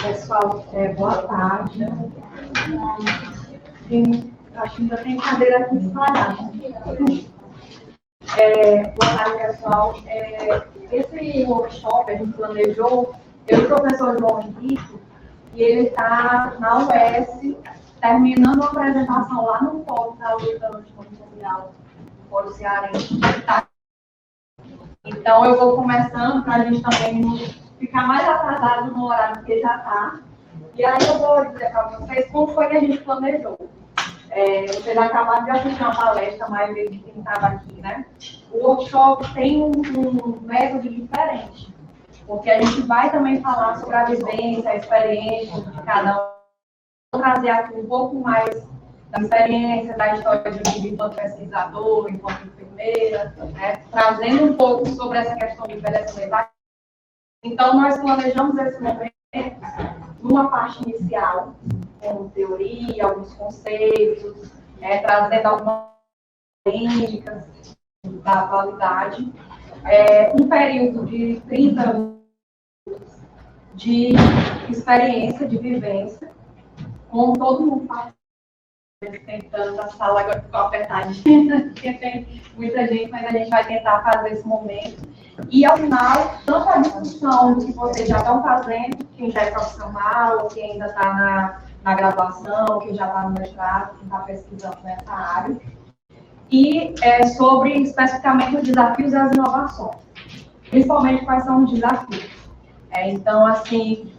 Pessoal, boa tarde. Acho que ainda tem cadeira aqui espalhada. Boa tarde, pessoal. Esse workshop a gente planejou, eu e o professor João Henrique, e ele está na UES, terminando a apresentação lá no Fórum da Luta Antimonitorial, no Fórum Cearense. Então, eu vou começando para a gente também não ficar mais atrasado no horário que já está. E aí eu vou dizer para vocês como foi que a gente planejou. Vocês acabaram de assistir uma palestra, a maioria de quem estava aqui, né? O workshop tem um método diferente, porque a gente vai também falar sobre a vivência, a experiência de cada um. Vou trazer aqui um pouco mais da experiência, da história de vida enquanto pesquisador, enquanto enfermeira, né? Trazendo um pouco sobre essa questão de envelhecimento. Então, nós planejamos esse momento numa parte inicial, com teoria, alguns conceitos, trazendo algumas técnicas da validade, um período de 30 anos de experiência, de vivência, com todo mundo tentando, a sala agora ficou apertadinha, porque tem muita gente, mas a gente vai tentar fazer esse momento. E, ao final, tanto a discussão do que vocês já estão fazendo, quem já é profissional, quem ainda está na graduação, quem já está no mestrado, quem está pesquisando nessa área, e sobre, especificamente, os desafios e as inovações. Principalmente, quais são os desafios. Então, assim,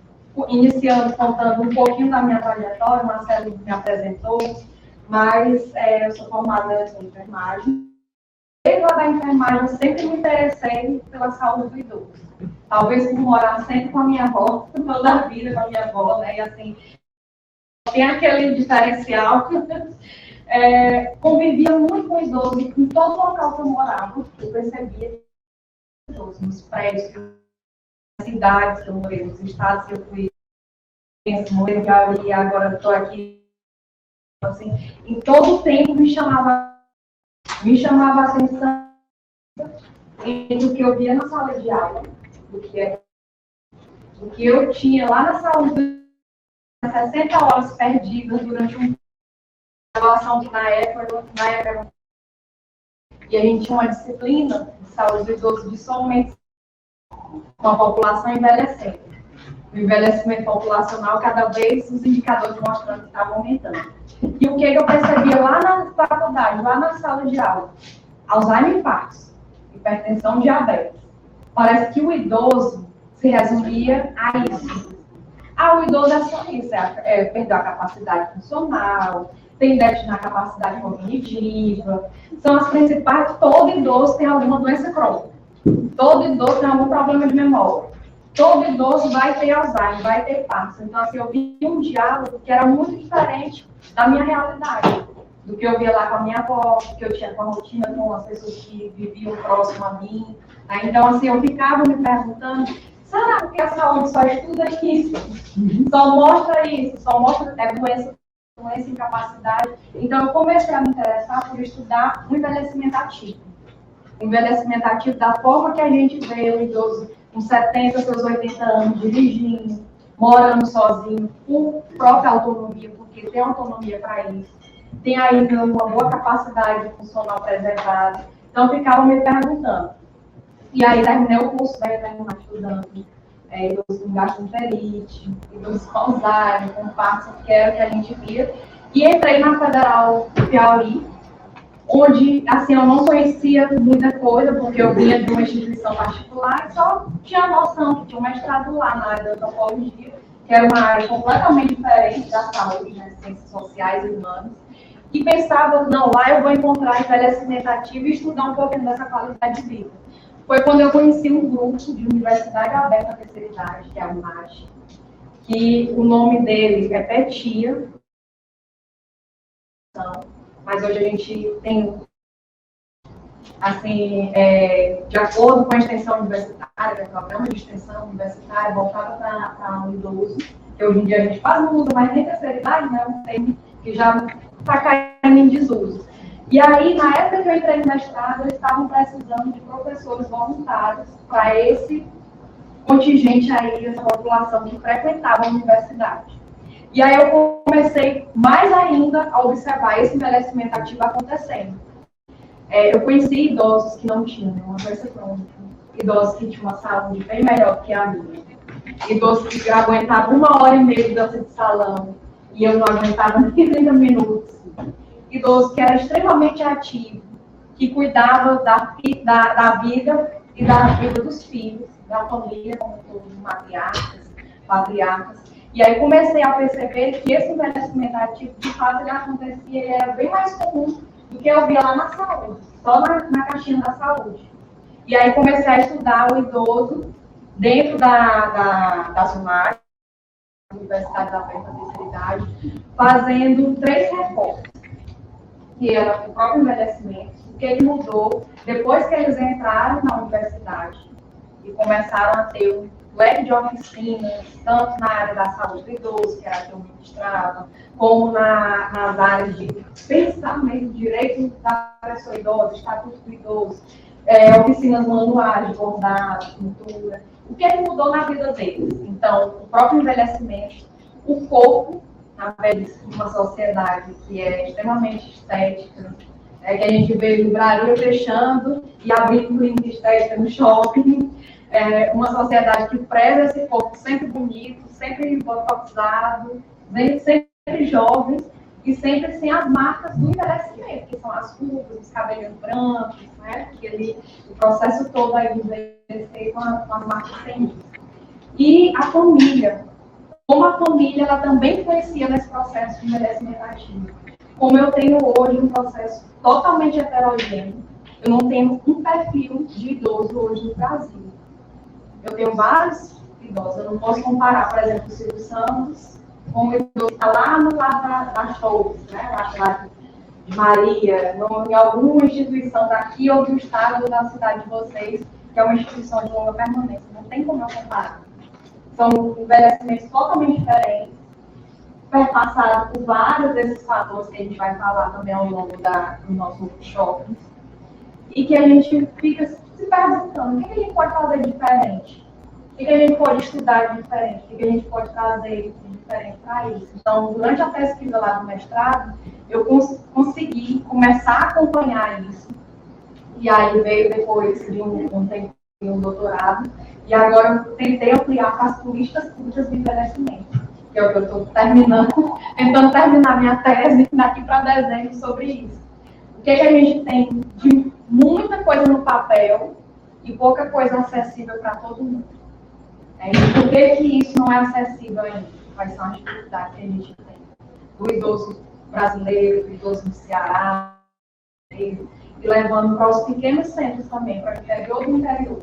iniciando, contando um pouquinho da minha trajetória, o Marcelo me apresentou, mas eu sou formada em enfermagem. Desde lá da enfermagem, eu sempre me interessei pela saúde do idoso. Talvez por morar sempre com a minha avó, toda a vida com a minha avó, né? E assim, tem aquele diferencial. Convivia muito com idosos, e em todo local que eu morava, eu percebia idosos, nos prédios, nas cidades que eu morei, nos estados que eu fui, e agora estou aqui. Assim, em todo o tempo me chamava a atenção do que eu via na sala de aula, do que eu tinha lá na saúde, 60 horas perdidas durante uma graduação que na época e a gente tinha uma disciplina de saúde do idoso de somente com a população envelhecendo. O envelhecimento populacional, cada vez os indicadores mostrando que estavam aumentando. E o que eu percebia lá na faculdade, lá na sala de aula? Alzheimer e infartos, hipertensão, diabetes. Parece que o idoso se resumia a isso. O idoso é só isso, perdeu a capacidade funcional, tem déficit na capacidade cognitiva, são as principais. Todo idoso tem alguma doença crônica, todo idoso tem algum problema de memória, todo idoso vai ter Alzheimer, vai ter Parkinson. Então, assim, eu vi um diálogo que era muito diferente da minha realidade, do que eu via lá com a minha avó, que eu tinha com a rotina com as pessoas que viviam próximo a mim. Né? Então, assim, eu ficava me perguntando, será que a saúde só estuda isso? Só mostra isso, só mostra doença, incapacidade. Então, eu comecei a me interessar por estudar o envelhecimento ativo. O envelhecimento ativo da forma que a gente vê o idoso com 70, seus 80 anos, dirigindo, morando sozinho, com própria autonomia, porque tem autonomia para isso. Tem ainda uma boa capacidade funcional preservada. Então, eu ficava me perguntando. E aí, terminei o curso, vai terminar estudando idosos com gastroenterite, idosos com Alzheimer, com Parkinson, que era o que a gente via. E entrei na Federal Piauí, onde, assim, eu não conhecia muita coisa, porque eu vinha de uma instituição particular e só tinha noção que tinha um mestrado lá na área da antropologia, que era uma área completamente diferente da saúde, né, ciências sociais e humanas, e pensava, não, lá eu vou encontrar envelhecimento ativo e estudar um pouquinho dessa qualidade de vida. Foi quando eu conheci um grupo de Universidade Aberta à Terceira Idade, que é a UNAT, que o nome dele é PETIA, mas hoje a gente tem, assim, de acordo com a extensão universitária, o programa de extensão universitária voltado para o idoso, que hoje em dia a gente quase não usa mais nem terceira idade, né? Um termo que já está caindo em desuso. E aí, na época que eu entrei no mestrado, eles estavam precisando de professores voluntários para esse contingente aí, essa população que frequentava a universidade. E aí eu comecei mais ainda a observar esse envelhecimento ativo acontecendo. Eu conheci idosos que não tinham uma doença crônica, idosos que tinham uma saúde bem melhor que a minha, idosos que aguentavam 1h30 de dança de salão e eu não aguentava nem 30 minutos, idosos que era extremamente ativo, que cuidava da vida e da vida dos filhos, da família, como todos matriarcas, patriarcas. E aí comecei a perceber que esse envelhecimento ativo, de fato, ele acontecia, ele era bem mais comum do que eu via lá na saúde, só na caixinha da saúde. E aí comecei a estudar o idoso dentro das UNAG, Universidade da Terceira Idade, fazendo 3 reportes, que era o próprio envelhecimento, o que ele mudou depois que eles entraram na universidade e começaram a ter um leque de oficinas, tanto na área da saúde do idoso, que era que eu ministrava, como nas áreas de pensar mesmo, direito da pessoa idosa, estatuto do idoso, oficinas manuais de bordado, pintura. O que mudou na vida deles? Então, o próprio envelhecimento, o corpo, na velhice de uma sociedade que é extremamente estética, que a gente vê livraria fechando e abrindo clínica estética no shopping, uma sociedade que preza esse corpo sempre bonito, sempre botoxado, sempre jovens e sempre sem as marcas do envelhecimento, que são as rugas, os cabelos brancos, né? O processo todo aí de envelhecer com as marcas sem isso. E a família, como a família ela também influencia nesse processo de envelhecimento ativo. Como eu tenho hoje um processo totalmente heterogêneo, eu não tenho um perfil de idoso hoje no Brasil. Eu tenho vários idosos, eu não posso comparar, por exemplo, o Silvio Santos com o idoso que está lá no lado das Torres, né? Lá de Maria, em alguma instituição daqui ou do estado ou da cidade de vocês, que é uma instituição de longa permanência. Não tem como eu comparar. São envelhecimentos totalmente diferentes, perpassados por vários desses fatores que a gente vai falar também ao longo do nosso workshop, e que a gente fica se perguntando o que a gente pode fazer diferente, o que a gente pode estudar de diferente, o que a gente pode trazer de diferente para isso. Então, durante a pesquisa lá do mestrado, eu consegui começar a acompanhar isso, e aí veio depois de um tempo um doutorado, e agora eu tentei ampliar para as turistas públicas de envelhecimento, que é o que eu estou tentando terminar minha tese daqui para dezembro sobre isso. O que a gente tem de muita coisa no papel e pouca coisa acessível para todo mundo. E por que isso não é acessível ainda? Quais são as dificuldades que a gente tem? Do idoso brasileiro, do idoso do Ceará, e levando para os pequenos centros também, para o interior do interior.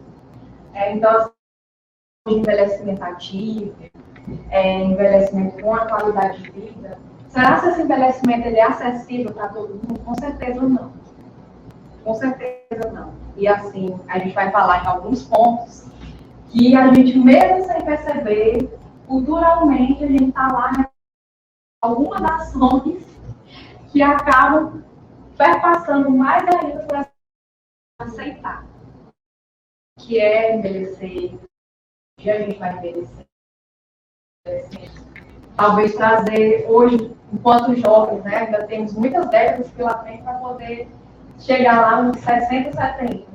Então, envelhecimento ativo, envelhecimento com a qualidade de vida. Será que esse envelhecimento ele é acessível para todo mundo? Com certeza não. Com certeza não. E assim, a gente vai falar em alguns pontos que a gente, mesmo sem perceber, culturalmente, a gente está lá em algumas ações que acabam perpassando mais ainda para aceitar. Que é envelhecer, que a gente vai envelhecer. Talvez trazer hoje, enquanto jovens, né, ainda temos muitas décadas pela frente para poder chegar lá nos 60, 70.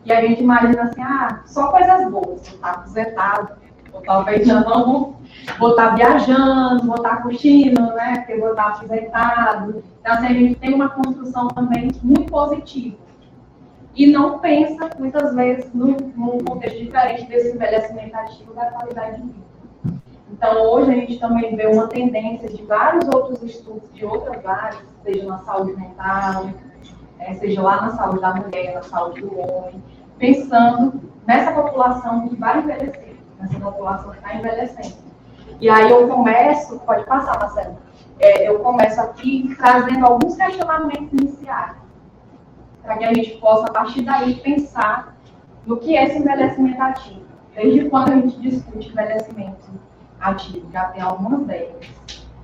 E a gente imagina assim, só coisas boas, vou estar aposentado, ou talvez já não vou estar viajando, vou estar curtindo, né, porque vou estar aposentado. Então, assim, a gente tem uma construção também muito positiva. E não pensa, muitas vezes, num contexto diferente desse envelhecimento ativo da qualidade de vida. Então, hoje a gente também vê uma tendência de vários outros estudos de outras áreas, seja na saúde mental, seja lá na saúde da mulher, na saúde do homem, pensando nessa população que vai envelhecer, nessa população que está envelhecendo. E aí eu começo, pode passar, Marcelo, eu começo aqui trazendo alguns questionamentos iniciais, para que a gente possa, a partir daí, pensar no que é esse envelhecimento ativo. Desde quando a gente discute envelhecimento ativo, já tem algumas décadas.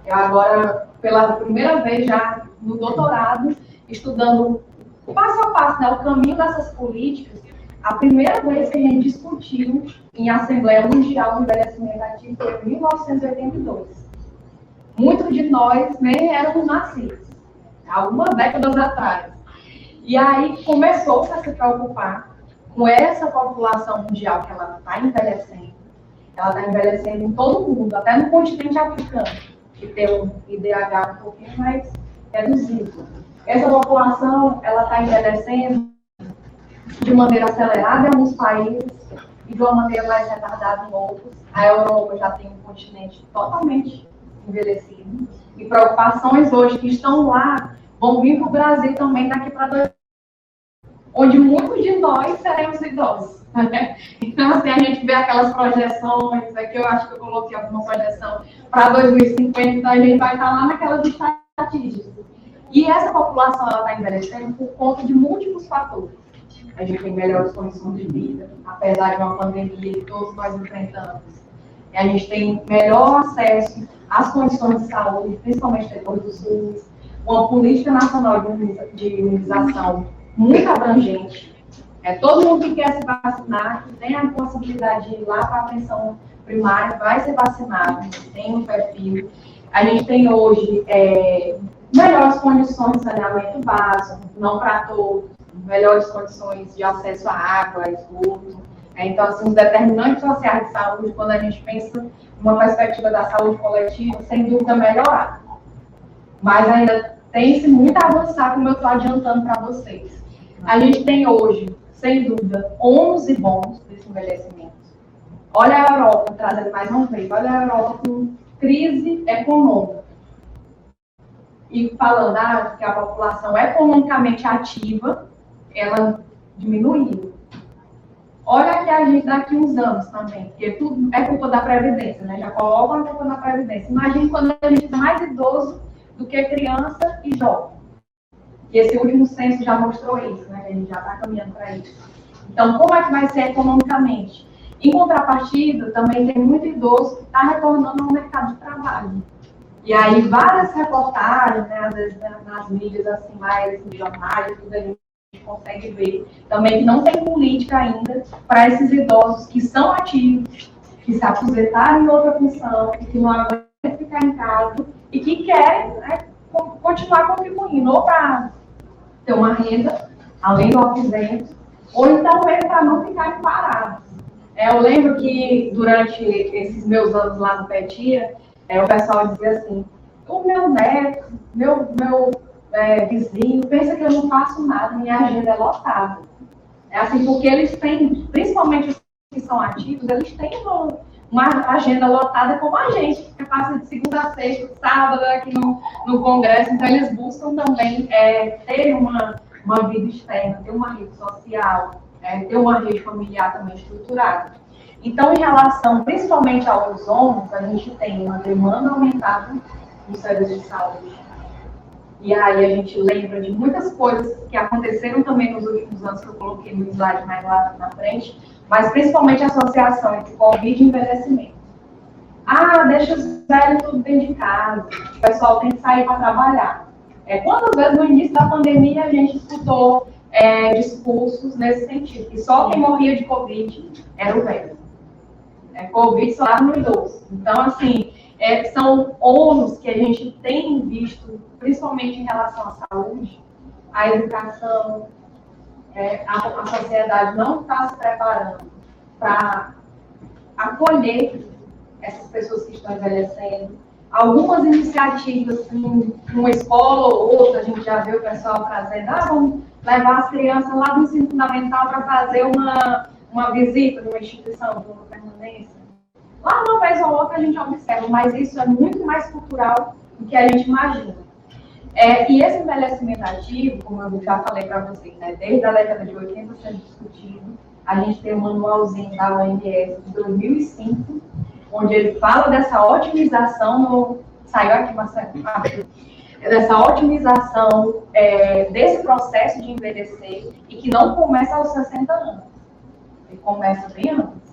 Eu agora, pela primeira vez já no doutorado, estudando passo a passo, né, o caminho dessas políticas, A primeira vez que a gente discutiu em Assembleia Mundial o envelhecimento ativo foi em 1982. Muitos de nós nem éramos nascidos, algumas décadas atrás. E aí começou-se a se preocupar com essa população mundial que ela está envelhecendo. Ela está envelhecendo em todo o mundo, até no continente africano, que tem um IDH um pouquinho mais reduzido. Essa população ela está envelhecendo de maneira acelerada em alguns países e de uma maneira mais retardada em outros. A Europa já tem um continente totalmente envelhecido. E preocupações hoje que estão lá vão vir para o Brasil também daqui para 2000, onde muitos de nós seremos idosos. Né? Então, assim, a gente vê aquelas projeções, aqui eu acho que eu coloquei alguma projeção para 2050, então a gente vai estar lá naquelas estatísticas. E essa população está envelhecendo por conta de múltiplos fatores. A gente tem melhores condições de vida, apesar de uma pandemia que todos nós enfrentamos. A gente tem melhor acesso às condições de saúde, principalmente depois do SUS, uma política nacional de imunização muito abrangente. Todo mundo que quer se vacinar, que tem a possibilidade de ir lá para a atenção primária, vai ser vacinado, tem um perfil. A gente tem hoje melhores condições de saneamento básico, não para todos, melhores condições de acesso à água, a esgoto. Então, assim, os determinantes sociais de saúde, quando a gente pensa numa perspectiva da saúde coletiva, sem dúvida melhorar. Mas ainda tem-se muito a avançar, como eu estou adiantando para vocês. A gente tem hoje, sem dúvida, ônus e bônus desse envelhecimento. Olha a Europa, trazendo mais uma vez, olha a Europa com crise econômica. E falando que a população economicamente ativa, ela diminuiu. Olha que a gente daqui uns anos também, porque tudo é culpa da Previdência, né? Já colocam a culpa na Previdência. Imagina quando a gente é mais idoso do que criança e jovem. E esse último censo já mostrou isso, né? A gente já está caminhando para isso. Então, como é que vai ser economicamente? Em contrapartida, também tem muito idoso que está retornando ao mercado de trabalho. E aí, várias reportagens, né, às vezes nas mídias, assim, mais nos jornais, tudo a gente consegue ver também que não tem política ainda para esses idosos que são ativos, que se aposentaram em outra função, que não aguentam ficar em casa e que querem, né, continuar contribuindo, ou para ter uma renda, além do aposento, ou então mesmo para não ficarem parados. Eu lembro que durante esses meus anos lá no Petia, o pessoal dizia assim, o meu neto, meu vizinho, pensa que eu não faço nada, minha agenda é lotada. É assim, porque eles têm, principalmente os que são ativos, eles têm uma agenda lotada como a gente, que passa de segunda a sexta, sábado aqui no Congresso, então eles buscam também ter uma vida externa, ter uma rede social, ter uma rede familiar também estruturada. Então, em relação, principalmente aos homens, a gente tem uma demanda aumentada nos serviços de saúde. E aí a gente lembra de muitas coisas que aconteceram também nos últimos anos, que eu coloquei no slide mais lá na frente, mas principalmente a associação entre Covid e envelhecimento. Deixa os velhos tudo dentro de casa, o pessoal tem que sair para trabalhar. Quantas vezes no início da pandemia a gente escutou discursos nesse sentido, que só quem morria de Covid era o velho. Covid só era no idoso. Então, assim, são ônus que a gente tem visto, principalmente em relação à saúde, à educação. A sociedade não está se preparando para acolher essas pessoas que estão envelhecendo. Algumas iniciativas, assim, uma escola ou outra, a gente já vê o pessoal trazendo, vamos levar as crianças lá do ensino fundamental para fazer uma visita numa instituição, de uma permanência. Lá uma vez ou outra a gente observa, mas isso é muito mais cultural do que a gente imagina. E esse envelhecimento ativo, como eu já falei para vocês, né, desde a década de 80 sendo discutido, a gente tem um manualzinho da OMS de 2005, onde ele fala dessa otimização, saiu aqui, Marcelo, dessa otimização desse processo de envelhecer e que não começa aos 60 anos, ele começa bem antes.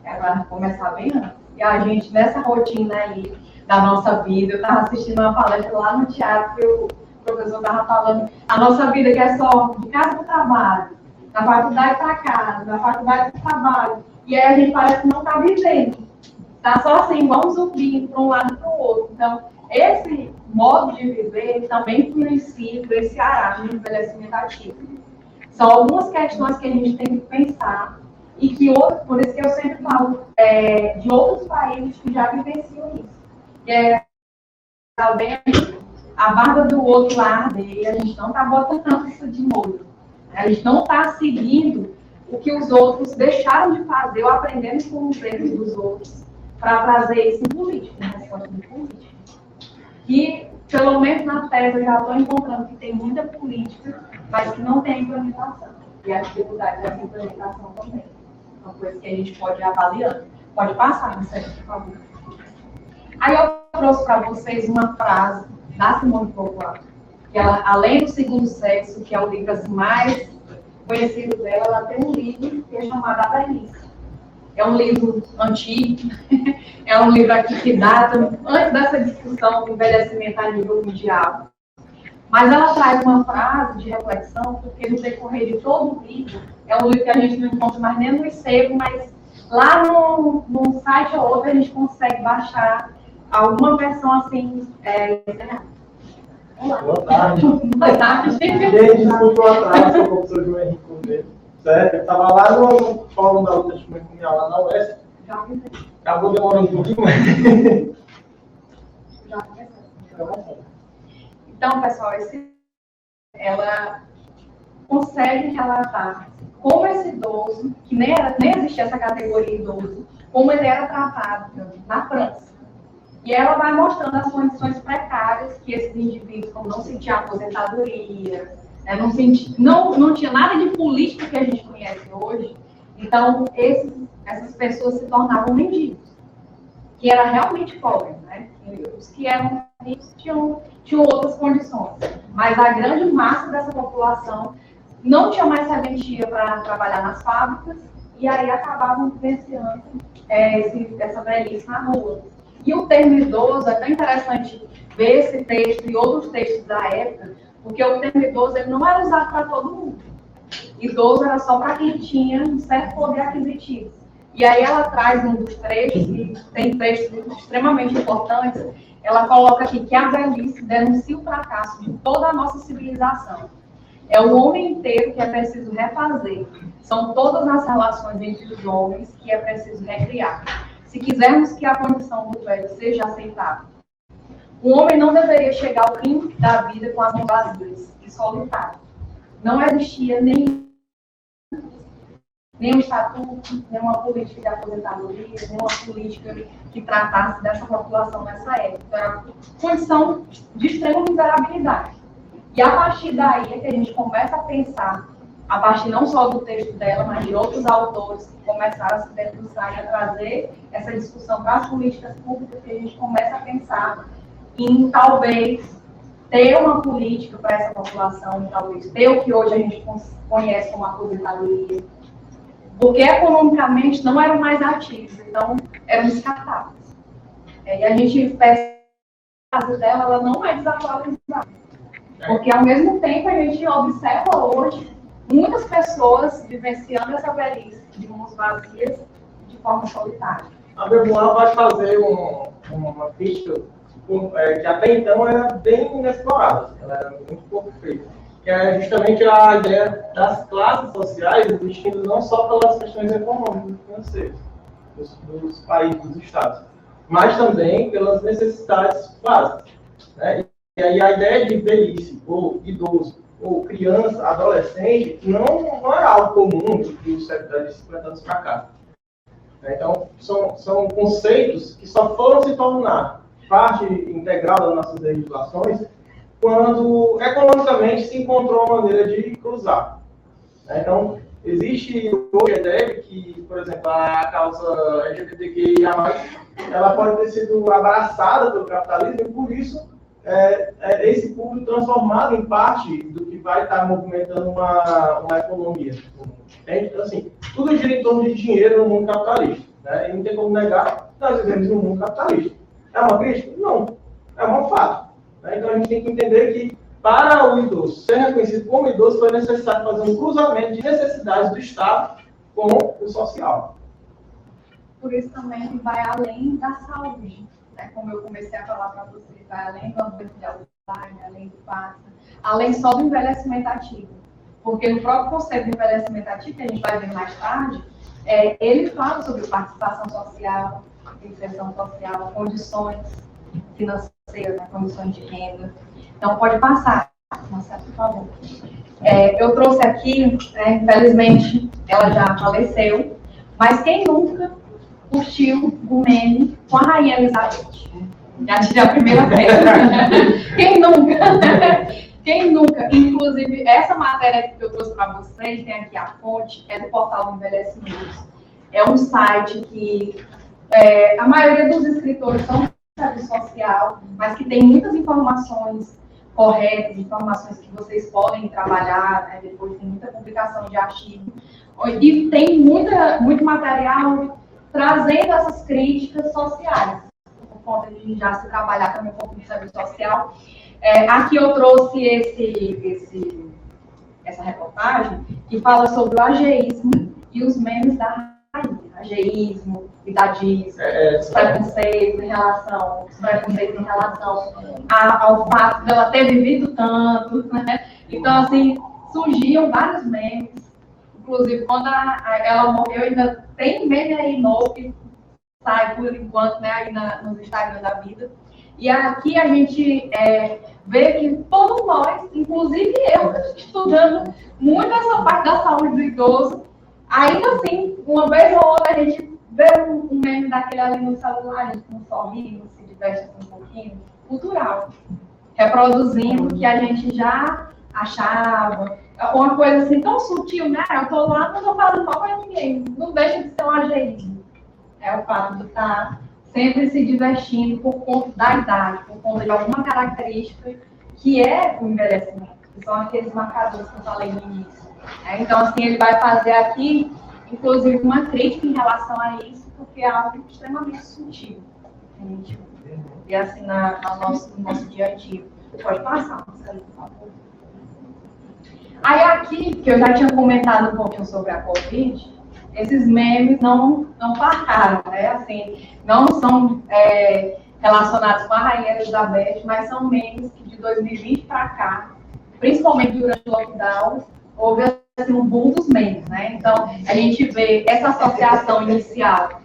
Vai começar bem antes. E a gente, nessa rotina aí da nossa vida, eu estava assistindo uma palestra lá no teatro, que o professor estava falando, a nossa vida que é só de casa para o trabalho, da faculdade para casa, da faculdade para o trabalho. E aí a gente parece que não está vivendo. Está só assim, vamos subindo para um lado e para o outro. Então, esse modo de viver também influencia esse arado de envelhecimento ativo. São algumas questões que a gente tem que pensar e que, por isso que eu sempre falo de outros países que já vivenciam isso. Que é também a barba do outro lá arder, a gente não está botando isso de molho. A gente não está seguindo o que os outros deixaram de fazer ou aprendendo com os erros dos outros para trazer isso em política, em resposta de política. E, pelo menos na tese, eu já estou encontrando que tem muita política, mas que não tem implementação. E a dificuldade dessa implementação também. Uma coisa que a gente pode ir avaliando. Pode passar, Marcelo, por favor. Aí eu trouxe para vocês uma frase da Simone de Beauvoir, que ela, além do Segundo Sexo, que é o livro assim, mais conhecido dela, ela tem um livro que é chamado A Velhice. É um livro antigo, é um livro aqui que data antes dessa discussão do envelhecimento a nível mundial. Mas ela traz uma frase de reflexão, porque no decorrer de todo o livro, é um livro que a gente não encontra mais nem no sebo, mas lá num site ou outro a gente consegue baixar alguma versão assim. Boa tarde. Boa tarde. Gente, desculpa o atraso, sou o professor João Henrique Cordeiro. Certo? Eu estava lá no fórum da luta testemunhal lá na UES. Acabou demorando um pouquinho mais. Então, pessoal, ela consegue relatar como esse idoso, que nem existia essa categoria idoso, como ele era tratado na França. E ela vai mostrando as condições precárias que esses indivíduos, como não sentiam aposentadoria, não tinha nada de política que a gente conhece hoje. Então, essas pessoas se tornavam mendigos, que era realmente pobre, né? Os que eram ricos tinham outras condições. Mas a grande massa dessa população não tinha mais serventia para trabalhar nas fábricas e aí acabavam vivenciando essa velhice na rua. E o termo idoso, é tão interessante ver esse texto e outros textos da época, porque o termo idoso ele não era usado para todo mundo. Idoso era só para quem tinha um certo poder aquisitivo. E aí ela traz um dos trechos, e tem textos extremamente importantes, ela coloca aqui que a velhice denuncia o fracasso de toda a nossa civilização. É o homem inteiro que é preciso refazer. São todas as relações entre os homens que é preciso recriar. Se quisermos que a condição do velho seja aceitável. O homem não deveria chegar ao fim da vida com as mãos vazias e solitário. Não existia nenhum estatuto, nenhuma política de aposentadoria, nenhuma política que tratasse dessa população nessa época. Era uma condição de extrema miserabilidade. E a partir daí é que a gente começa a pensar, a partir não só do texto dela, mas de outros autores que começaram a se debruçar e a trazer essa discussão para as políticas públicas, que a gente começa a pensar em talvez ter uma política para essa população, talvez ter o que hoje a gente conhece como aposentadoria, porque economicamente não eram mais ativos, então eram descartáveis. E a gente percebe que a casa dela ela não é desatualizada, porque ao mesmo tempo a gente observa hoje muitas pessoas vivenciando essa velhice de mãos vazias de forma solitária. A Beauvoir vai fazer uma crítica que até então era bem inexplorada, ela era muito pouco feita, que é justamente a ideia das classes sociais existindo não só pelas questões econômicas e financeiras dos países, dos estados, mas também pelas necessidades básicas. Né? E aí a ideia de velhice, ou idoso, ou criança, adolescente, não era algo comum dos 50 anos para cá. Então, são conceitos que só foram se tornar parte integral das nossas legislações quando economicamente se encontrou uma maneira de cruzar. Então, existe hoje a ideia de que, por exemplo, a causa LGBTQIA+, ela pode ter sido abraçada pelo capitalismo e, por isso, esse público transformado em parte do que vai estar movimentando uma economia. Então, assim, tudo gira em torno de dinheiro no mundo capitalista. Né? E não tem como negar que nós vivemos num mundo capitalista. É uma crítica? Não. É um fato. Né? Então, a gente tem que entender que para o idoso ser reconhecido como idoso, foi necessário fazer um cruzamento de necessidades do Estado com o social. Por isso também ele vai além da saúde, né? Como eu comecei a falar para vocês, vai além do ambiente de Alzheimer, além do Parkinson, além só do envelhecimento ativo. Porque no próprio conceito de envelhecimento ativo, que a gente vai ver mais tarde, ele fala sobre participação social, inserção social, condições financeiras, né? Condições de renda. Então, pode passar, Marcelo, por favor. Eu trouxe aqui, infelizmente, ela já faleceu, mas quem nunca curtiu o meme com a Rainha Elizabeth? Já tive a primeira vez. Quem nunca? Quem nunca? Inclusive, essa matéria que eu trouxe para vocês, tem aqui a fonte, é do portal do Envelhecimento. É um site que a maioria dos escritores são de serviço social, mas que tem muitas informações corretas, informações que vocês podem trabalhar, né? Depois tem muita publicação de artigo. E tem muito material trazendo essas críticas sociais, por conta de já se trabalhar também um pouco de serviço social. Aqui eu trouxe essa reportagem que fala sobre o ageísmo e os memes da rainha. Ageísmo, idadismo, os preconceitos em relação ao fato dela ter vivido tanto, né? Então, assim, surgiam vários memes. Inclusive, quando ela morreu, ainda tem meme aí novo que sai por enquanto, né, aí nos Instagram da vida. E aqui a gente vê que todos nós, inclusive eu, estudando muito essa parte da saúde do idoso, ainda assim, uma vez ou outra, a gente vê um meme daquele ali no celular, a gente não sorri, não se diverte um pouquinho, cultural, reproduzindo o que a gente já achava. Uma coisa assim tão sutil, né? Eu tô lá, não tô falando mal para ninguém. Não deixa de ser um ageísmo. É o fato de estar sempre se divertindo por conta da idade, por conta de alguma característica que é o envelhecimento, que são aqueles marcadores que eu falei no início. Então, assim, ele vai fazer aqui, inclusive, uma crítica em relação a isso, porque é algo extremamente sutil. E assim, no nosso dia a dia. Pode passar, Marcelo, por favor. Aí aqui, que eu já tinha comentado um pouquinho sobre a Covid, esses memes não pararam, né? Assim, não são relacionados com a Rainha Elizabeth, mas são memes que de 2020 para cá, principalmente durante o lockdown, houve assim, um boom dos memes, né? Então, a gente vê essa associação inicial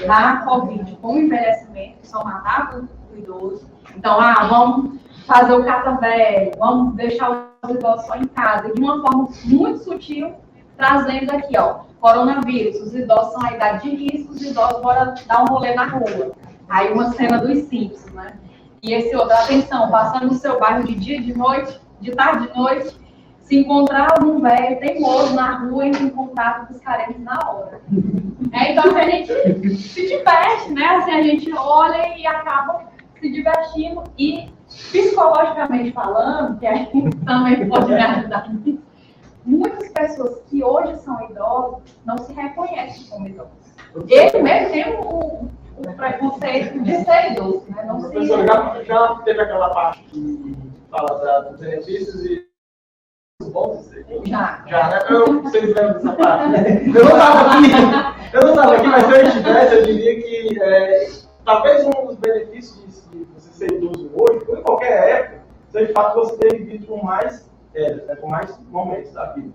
da Covid com o envelhecimento, que são matar o idoso. Então, vamos fazer o catavélio, vamos deixar os idosos só em casa. E de uma forma muito sutil, trazendo aqui, coronavírus, os idosos são a idade de risco, os idosos bora dar um rolê na rua. Aí uma cena dos Simpsons, né? E esse outro, atenção, passando no seu bairro de dia, de noite, de tarde, de noite, se encontrar algum velho teimoso na rua, entra em contato com os carentes na hora. Então, assim, a gente se diverte, né? Assim, a gente olha e acaba se divertindo e, psicologicamente falando, que a gente também pode me ajudar nisso, muitas pessoas que hoje são idosos não se reconhecem como idosos. Ele mesmo tem o preconceito de ser idoso, né? Não Professor, já teve aquela parte que fala dos benefícios e dos bons? Já, né? Vocês lembram dessa parte, né? Eu não estava aqui, mas se eu estivesse, eu diria que talvez um dos benefícios de você ser idoso hoje, ou em qualquer época, seja de fato você ter vivido com mais momentos da vida,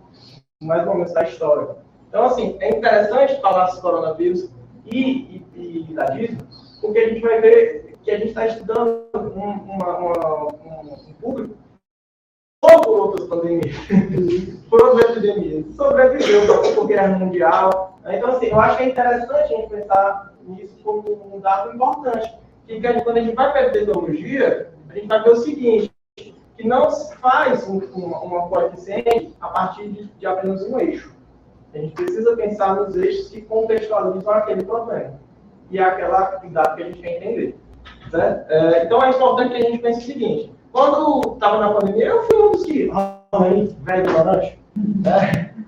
com mais momentos da história. Então, assim, é interessante falar sobre coronavírus e idadismo, porque a gente vai ver que a gente está estudando um público ou por outras pandemias, por outras epidemias, sobreviveu para a Guerra Mundial. Então, assim, eu acho que é interessante a gente pensar nisso como um dado importante. Que quando a gente vai para a epidemiologia, a gente vai ver o seguinte, que não se faz uma coeficiente a partir de apenas um eixo. A gente precisa pensar nos eixos que contextualizam aquele problema e aquela idade que a gente quer entender. Certo? Então, é importante que a gente pense o seguinte, quando estava na pandemia, eu fui um dos que, velho ignorante,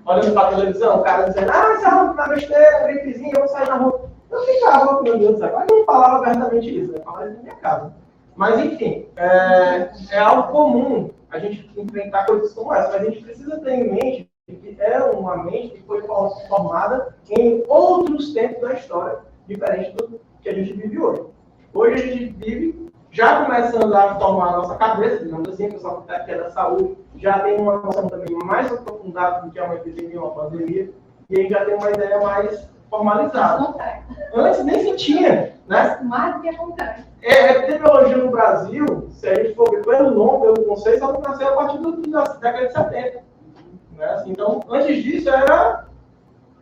olhando para a televisão, o cara dizendo, essa roupa tá besteira, gripezinha, eu vou sair na rua. Eu ficava, meu Deus do céu, mas não falava abertamente isso, eu falava isso na minha casa. Mas, enfim, é algo comum a gente enfrentar coisas como essa, mas a gente precisa ter em mente que é uma mente que foi formada em outros tempos da história, diferente do que a gente vive hoje. Hoje a gente vive já começando a formar a nossa cabeça, digamos assim, o pessoal que é da saúde, já tem uma noção também mais aprofundada do que é uma epidemia, uma pandemia, e aí já tem uma ideia mais formalizada. Antes nem se tinha, né? Mais do que acontece. Epidemiologia no Brasil, se a gente for ver pelo nome, pelo conceito, só nasceu a partir da década de 70. Né? Assim, então, antes disso, era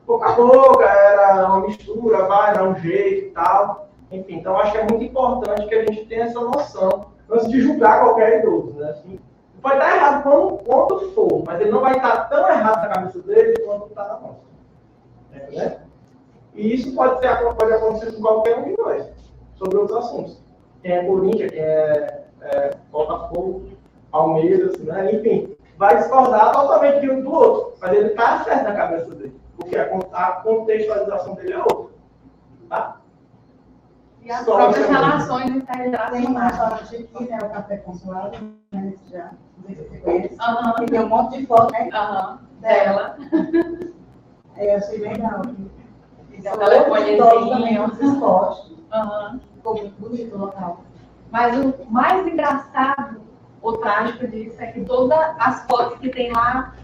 pouco a pouco, era uma mistura, vai dar um jeito e tal. Enfim, então acho que é muito importante que a gente tenha essa noção antes de julgar qualquer idoso. Né? Assim, pode estar errado quando for, mas ele não vai estar tão errado na cabeça dele quanto está na nossa. Né? E isso pode acontecer com qualquer um de nós, sobre outros assuntos. Quem é Corinthians, quem é Botafogo, Palmeiras, né? Enfim, vai discordar totalmente de um do outro, mas ele está certo na cabeça dele, porque a contextualização dele é outra. Tá? E as próprias relações Tem uma intergeracionais. história aqui, né? O Café Consulado, né? Já, não sei se você conhece. Aham. E tem um monte de foto, né? Aham. Dela. Eu achei legal. Ela telefone Também, outros esportes. Aham. Ficou muito bonito o local. Mas o mais engraçado, ou trágico disso, é que todas as fotos que tem lá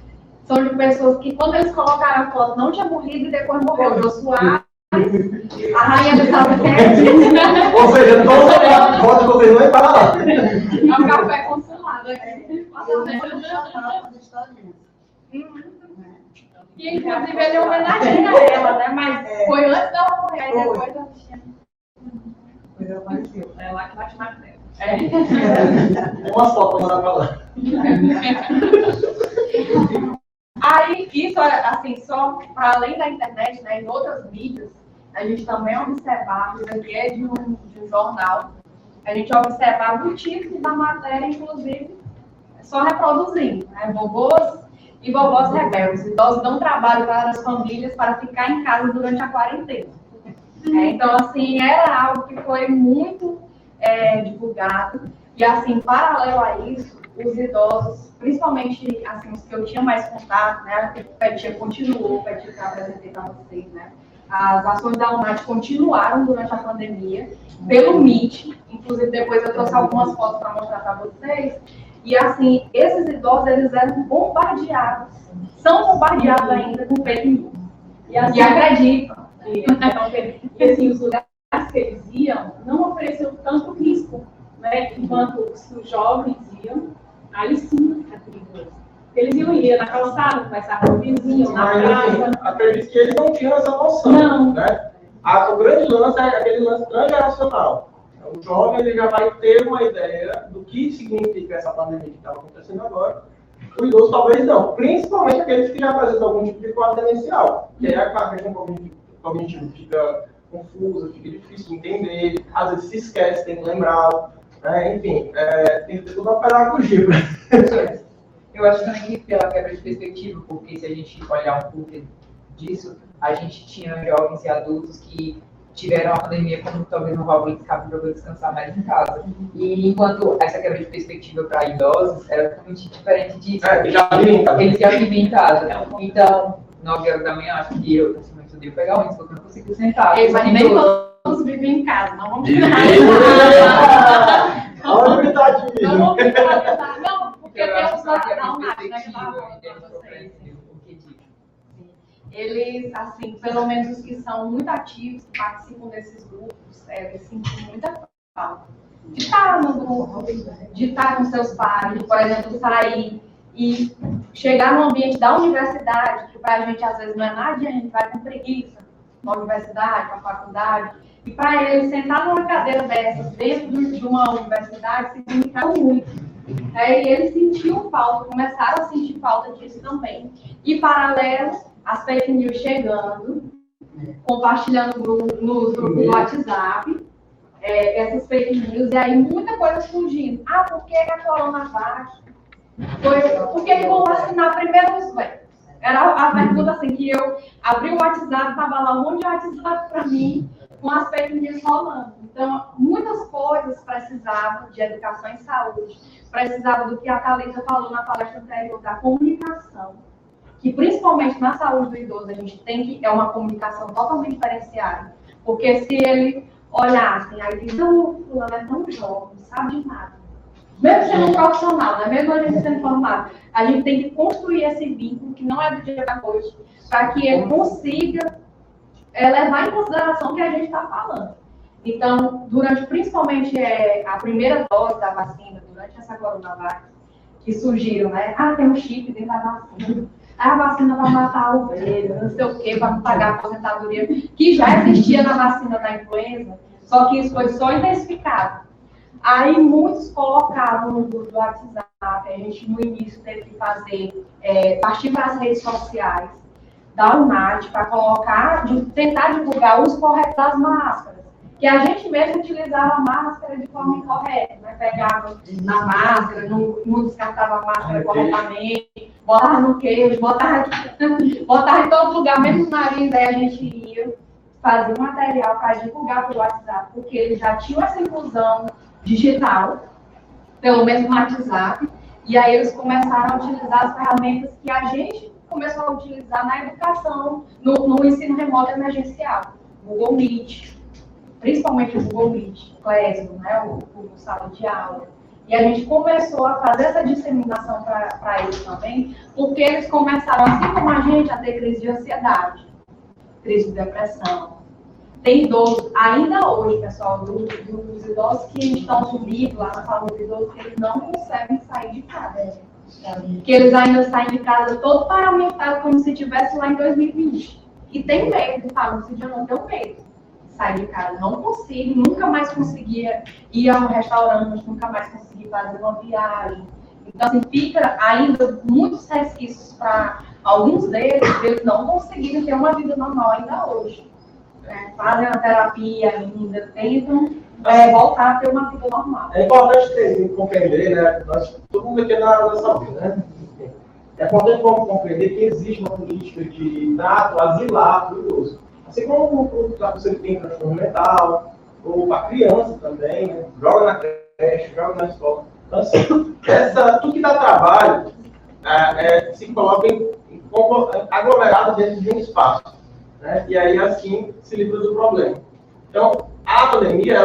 são de pessoas que, quando eles colocaram a foto, não tinha morrido e depois morreu. Jô Soares, a Rainha do Salve Kennedy. Ou seja, todas as fotos vocês não parar lá. É o Café Consulado aqui. Eu vou chamar as historinhas. E, inclusive, ele homenageia ela, né? Mas foi antes dela morrer, aí depois ela tinha. Depois ela apareceu. É lá que bate mais tempo. Uma foto para mandar para lá. Aí, isso, assim, só para além da internet, né, em outras mídias, a gente também observava, isso aqui é de um jornal, a gente observava o título da matéria, inclusive, só reproduzindo, né, vovôs e vovós rebeldes. Idosos dão trabalho para as famílias para ficar em casa durante a quarentena. Então, assim, era algo que foi muito divulgado. E, assim, paralelo a isso, os idosos, principalmente, assim, os que eu tinha mais contato, né, que o Petia continuou, o Petia que eu apresentei para vocês, né, as ações da UNAT continuaram durante a pandemia, pelo Meet, inclusive depois eu trouxe algumas fotos para mostrar para vocês, e, assim, esses idosos, eles eram bombardeados, são bombardeados ainda com fake news, e acreditam. E assim, os lugares que eles iam não ofereciam tanto risco, né? Enquanto os jovens iam, aí sim é perigoso. Eles iam na calçada, conversar com o vizinho, na praça. Acredito que eles não tinham essa noção. Não. Né? O grande lance é aquele lance transgeracional. O jovem ele já vai ter uma ideia do que significa essa pandemia que está acontecendo agora. O idoso talvez não, principalmente aqueles que já apresentam algum tipo de quadro demencial, que é a questão cognitivo fica confusa, fica difícil de entender, às vezes se esquece, tem que lembrar, né? Enfim, tem que ter toda uma pedagogia. Eu acho também que pela quebra de perspectiva, porque se a gente olhar um pouco disso, a gente tinha jovens e adultos que tiveram a pandemia como talvez uma válvula de escape para descansar mais em casa. E enquanto essa quebra de perspectiva para idosos era totalmente diferente disso. Eles já vivem em casa. Então, 9 horas da manhã, acho que eu odeio pegar ônibus, porque eu não consigo sentar. Mas nem todos vivem em casa, não vamos Olha o metadinho. Não vamos generalizar, não, porque Eu acho temos que essa a UNAT, né, que perspectiva, estava eu falando entendo para que eu vocês. o que diz. Eles, assim, pelo menos os que são muito ativos, que participam desses grupos, eles sentem muita falta. De estar no grupo, de estar com seus pares, por exemplo, sair e chegar no ambiente da universidade, que para a gente às vezes não é nada, a gente vai com preguiça na universidade, na faculdade, e para eles sentar numa cadeira dessas dentro de uma universidade significa muito. E eles sentiam falta, começaram a sentir falta disso também. E paralelo, as fake news chegando, compartilhando nos grupos do WhatsApp, essas fake news, e aí muita coisa surgindo. Por que a Coronavac? Por que vão vacinar primeiro os velhos? Era a pergunta assim, que eu abri o WhatsApp, estava lá um monte de WhatsApp para mim, com as fake news rolando. Então, muitas coisas precisavam de educação em saúde, precisava do que a Thalita falou na palestra anterior, da comunicação, que principalmente na saúde do idoso a gente tem que, é uma comunicação totalmente diferenciada, porque se ele olhassem, aí diz, o fulano é tão jovem, não sabe de nada. Mesmo sendo um profissional, né? Mesmo a gente sendo formado, a gente tem que construir esse vínculo, que não é do dia para noite, para que ele consiga levar em consideração o que a gente está falando. Então, principalmente a primeira dose da vacina, durante essa Coronavac, que surgiram, né? Tem um chip dentro da vacina. A vacina vai matar a ovelha, não sei o quê, para pagar a aposentadoria, que já existia na vacina da influenza, só que isso foi só intensificado. Aí muitos colocaram no grupo do WhatsApp, a gente no início teve que fazer, partir para as redes sociais, da UNAT, para tentar divulgar o uso correto das máscaras. Que a gente mesmo utilizava a máscara de forma incorreta, né? Pegava na máscara, não descartava a máscara corretamente, botava no queijo, botava em todo lugar, mesmo no nariz, aí a gente ia fazer um material para divulgar pelo WhatsApp, porque eles já tinham essa inclusão digital, pelo mesmo WhatsApp, e aí eles começaram a utilizar as ferramentas que a gente começou a utilizar na educação, no ensino remoto emergencial, Google Meet, principalmente o Google Meet, Classroom, né, o sala de aula. E a gente começou a fazer essa disseminação para eles também, porque eles começaram, assim como a gente, a ter crise de ansiedade, crise de depressão. Tem idosos, ainda hoje, pessoal, dos idosos que estão subindo lá na saúde dos idosos, que eles não conseguem sair de casa. Que eles ainda saem de casa todo paramentado, como se estivesse lá em 2020. E tem medo, falam, se eu não tenho medo de sair de casa. Não consigo, nunca mais conseguia ir a um restaurante, nunca mais consegui fazer uma viagem. Então, assim, fica ainda muitos resquícios para alguns deles não conseguirem ter uma vida normal ainda hoje. Fazem a terapia ainda, tentam voltar a ter uma vida normal. É importante compreender, né? Todo mundo aqui é da saúde, né? É importante compreender que existe uma política de trato asilar para o idoso. Assim como para você que tem transtorno mental, ou para criança também, né? Joga na creche, joga na escola. Então, assim, tudo que dá trabalho se coloca aglomerado dentro de um espaço. Né? E aí, assim, se livra do problema. Então, a pandemia,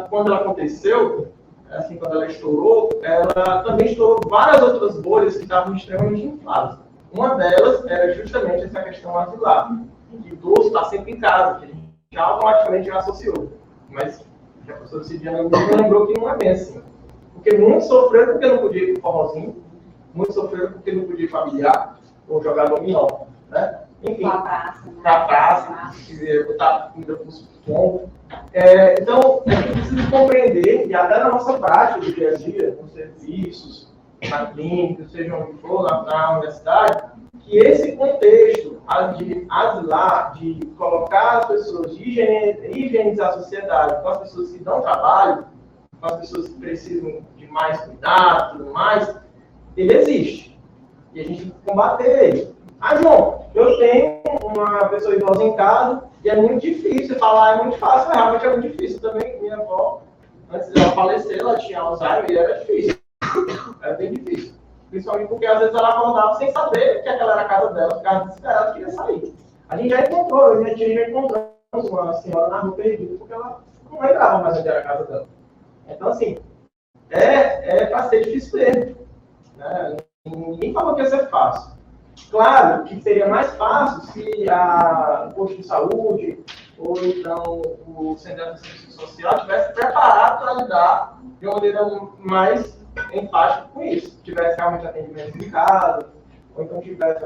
quando ela aconteceu, assim, quando ela estourou, ela também estourou várias outras bolhas que estavam extremamente infladas. Uma delas era justamente essa questão asilar. O idoso está sempre em casa, que a gente já automaticamente já associou. Mas a professora Cidiana lembrou que não é bem assim. Porque muitos sofreram porque não podia ir para o forrozinho, muitos sofreram porque não podia ir familiar ou jogar dominó. Né? Enfim, na praça, botar comida para os pombos. Então, a gente precisa compreender, e até na nossa prática do dia a dia, nos serviços, na clínica, seja onde for, na universidade, que esse contexto de asilar, de colocar as pessoas, de higienizar a sociedade com as pessoas que dão trabalho, com as pessoas que precisam de mais cuidado e tudo mais, ele existe. E a gente tem que combater ele. João, eu tenho uma pessoa idosa em casa e é muito difícil. Falar é muito fácil, mas realmente é muito difícil também. Minha avó, antes dela falecer, ela tinha Alzheimer e era difícil. Era bem difícil. Principalmente porque às vezes ela acordava sem saber que aquela era a casa dela, ficava desesperada, queria sair. A gente já encontrou, eu e minha tia já encontramos uma senhora na rua perdida, porque ela não lembrava mais onde era a casa dela. Então, assim, para ser difícil mesmo. Né? Ninguém falou que ia ser fácil. Claro que seria mais fácil se o posto de saúde ou então o centro de assistência social tivesse preparado para lidar de uma maneira mais empática com isso. Tivesse realmente atendimento em casa, ou então tivesse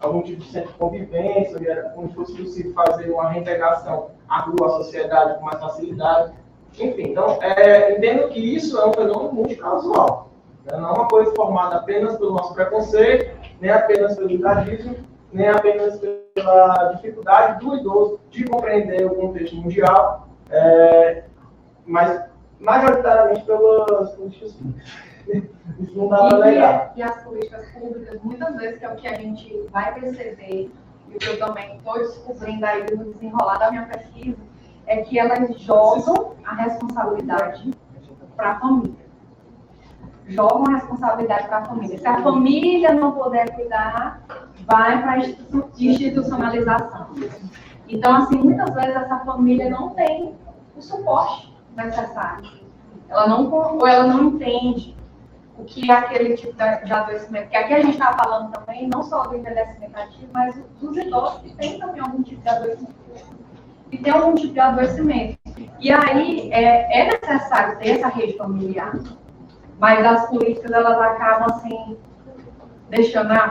algum tipo de centro de convivência, onde fosse possível fazer uma reintegração à rua, à sociedade com mais facilidade. Enfim, então, entendo que isso é um fenômeno muito casual. Né? Não é uma coisa formada apenas pelo nosso preconceito, nem apenas pelo idadismo, nem apenas pela dificuldade do idoso de compreender o contexto mundial, mas majoritariamente pelas políticas públicas. Isso não dá para negar. E as políticas públicas, muitas vezes, que é o que a gente vai perceber, e o que eu também estou descobrindo aí no desenrolar da minha pesquisa, é que elas jogam a responsabilidade para a família. Jogam a responsabilidade para a família. Se a família não puder cuidar, vai para a institucionalização. Então, assim, muitas vezes essa família não tem o suporte necessário. Ela não entende o que é aquele tipo de adoecimento. Porque aqui a gente está falando também, não só do envelhecimento ativo, mas dos idosos que têm também algum tipo de adoecimento. E tem algum tipo de adoecimento. E aí, é necessário ter essa rede familiar. Mas as políticas, elas acabam, assim, deixando a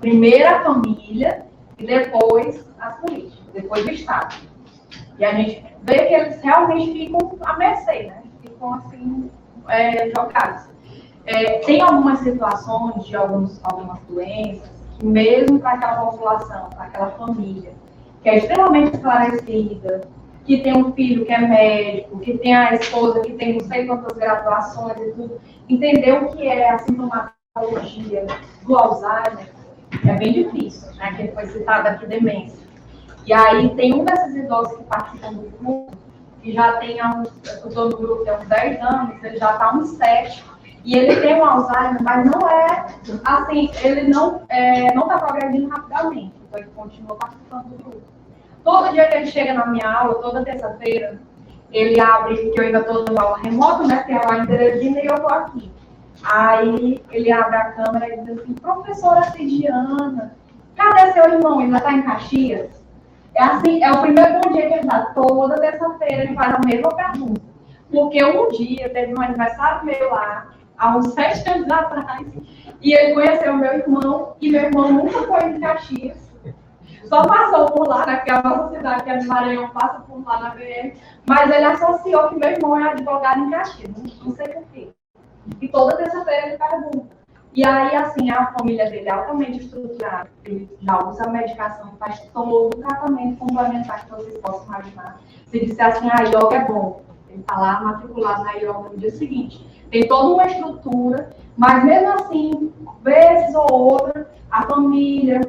primeira família e depois as políticas, depois do Estado. E a gente vê que eles realmente ficam à mercê, né? Ficam, assim, jogados. Tem algumas situações de algumas doenças que mesmo para aquela população, para aquela família, que é extremamente esclarecida, que tem um filho que é médico, que tem a esposa que tem não sei quantas graduações e tudo, entender o que é a sintomatologia do Alzheimer é bem difícil, né? Que foi citado aqui, demência. E aí tem um desses idosos que participam do grupo, que já tem eu estou no grupo há uns 10 anos, ele já está há uns 7, e ele tem um Alzheimer, mas não é assim, ele não está progredindo rapidamente, então ele continua participando do grupo. Todo dia que ele chega na minha aula, toda terça-feira, ele abre, que eu ainda estou dando aula remota, né? Tem a lá em Teresina e eu estou aqui. Aí ele abre a câmera e diz assim, professora Cidiana, cadê seu irmão? Ele já está em Caxias? É assim, é o primeiro bom dia que ele dá. Toda terça-feira ele faz a mesma pergunta. Porque um dia teve um aniversário meu lá, há uns 7 anos atrás, e ele conheceu meu irmão, e meu irmão nunca foi em Caxias. Só passou por lá, né, que é a nossa cidade, que é de Maranhão, passa por lá na BR, mas ele associou que meu irmão é advogado em Caxias, não sei por quê. E toda terça-feira ele pergunta. E aí, assim, a família dele é altamente estruturada, ele já usa a medicação, faz todo o tratamento complementar que vocês possam imaginar. Se disser assim, a yoga é bom, ele está lá matriculado na yoga no dia seguinte. Tem toda uma estrutura, mas mesmo assim, vezes ou outra, a família,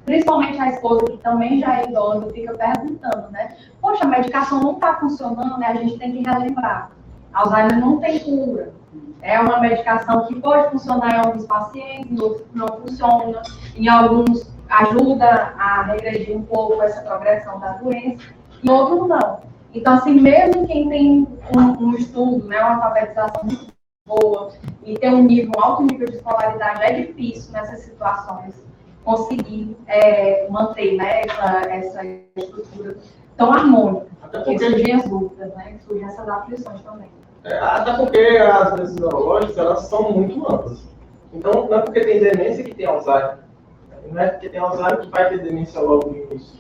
principalmente a esposa, que também já é idosa, fica perguntando, né? Poxa, a medicação não está funcionando, né? A gente tem que relembrar. Alzheimer não tem cura. É uma medicação que pode funcionar em alguns pacientes, em outros não funciona. Em alguns ajuda a regredir um pouco essa progressão da doença, em outros não. Então, assim, mesmo quem tem um estudo, né, uma alfabetização muito boa e tem um alto nível de escolaridade, é difícil nessas situações conseguir manter, né, essa estrutura tão harmônica. Porque surgem as dúvidas, né, surgem essas aflições também. Até porque as doenças neurológicas, elas são muito amplas. Então, não é porque tem demência que tem Alzheimer. Não é porque tem Alzheimer que vai ter demência logo no início.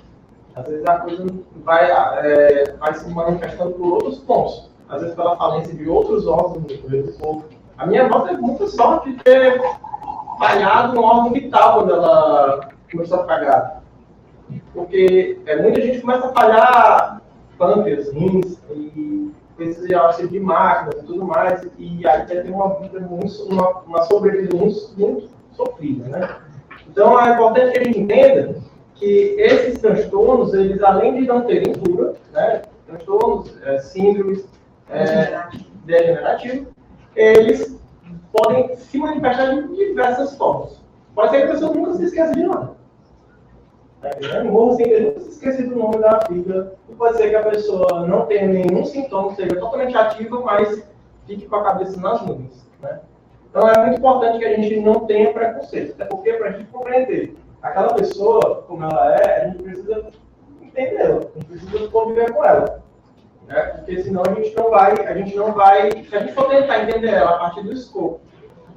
Às vezes a coisa vai se manifestando por outros pontos. Às vezes pela falência de outros órgãos do corpo. A minha avó teve muita sorte de ter falhado no órgão vital quando ela começou a ficar grávida. Porque muita gente começa a falhar pâncreas, rins, e precisa de auxílio de máquinas e tudo mais, e aí vai ter uma vida uma sobrevida muito sofrida, né? Então é importante que a gente entenda que esses transtornos, eles além de não terem cura, né, transtornos, síndromes degenerativos, eles podem se manifestar de diversas formas. Pode ser que a pessoa nunca se esqueça de nada. Morro sem ter nunca se esqueça do nome da filha. E pode ser que a pessoa não tenha nenhum sintoma, seja totalmente ativa, mas fique com a cabeça nas nuvens, né? Então é muito importante que a gente não tenha preconceito. Até porque, para a gente compreender aquela pessoa, como ela é, a gente precisa entendê-la, a gente precisa conviver com ela. Né? Porque senão a gente não vai, se a gente for tentar entender ela a partir do escopo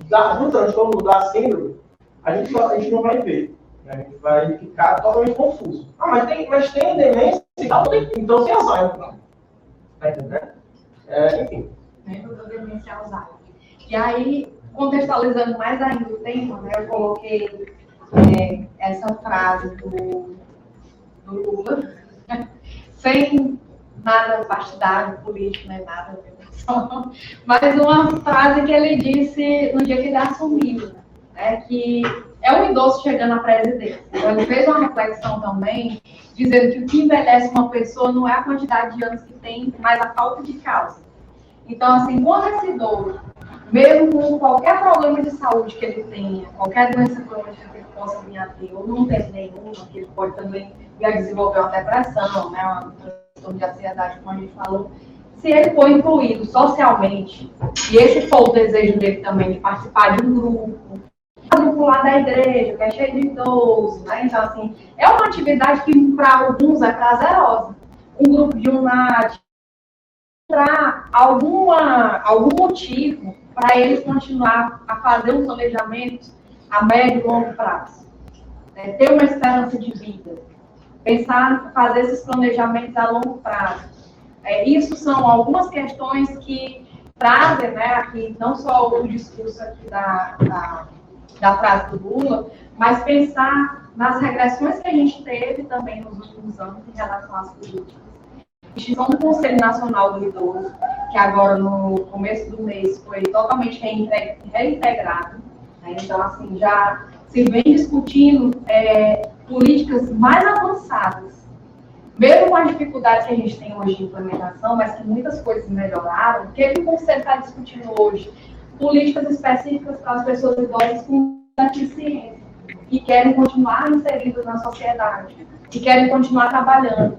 do transtorno da síndrome, a gente não vai ver. Né? A gente vai ficar totalmente confuso. Mas tem demência e tal, então sem Alzheimer. Tá entendendo? Enfim. Dentro da demência Alzheimer. E aí, contextualizando mais ainda o tema, né, eu coloquei essa frase do Lula, sem nada partidário, político, nem nada, mas uma frase que ele disse no dia que ele assumiu, né, que é um idoso chegando à presidência. Então, ele fez uma reflexão também, dizendo que o que envelhece uma pessoa não é a quantidade de anos que tem, mas a falta de causa. Então, assim, quando esse idoso, mesmo com qualquer problema de saúde que ele tenha, qualquer doença crônica que ele possa vir a ter, ou não ter nenhuma, que ele pode também vir a desenvolver uma depressão, né, uma transtorno de ansiedade, como a gente falou, se ele for incluído socialmente, e esse for o desejo dele também de participar de um grupo, grupo da igreja, que é cheio de idosos, né? Então, assim, é uma atividade que para alguns é prazerosa. Um grupo de UNAD, para algum motivo para eles continuar a fazer um planejamento a médio e longo prazo. Ter uma esperança de vida. Pensar em fazer esses planejamentos a longo prazo. Isso são algumas questões que trazem, né, aqui, não só o discurso aqui da frase do Lula, mas pensar nas regressões que a gente teve também nos últimos anos em relação às políticas. A instituição do Conselho Nacional do Idoso, que agora no começo do mês foi totalmente reintegrado, né? Então, assim, já se vem discutindo políticas mais avançadas, mesmo com as dificuldades que a gente tem hoje de implementação, mas que muitas coisas melhoraram. O que o Conselho está discutindo hoje? Políticas específicas para as pessoas idosas com deficiência, que querem continuar inseridas na sociedade, que querem continuar trabalhando,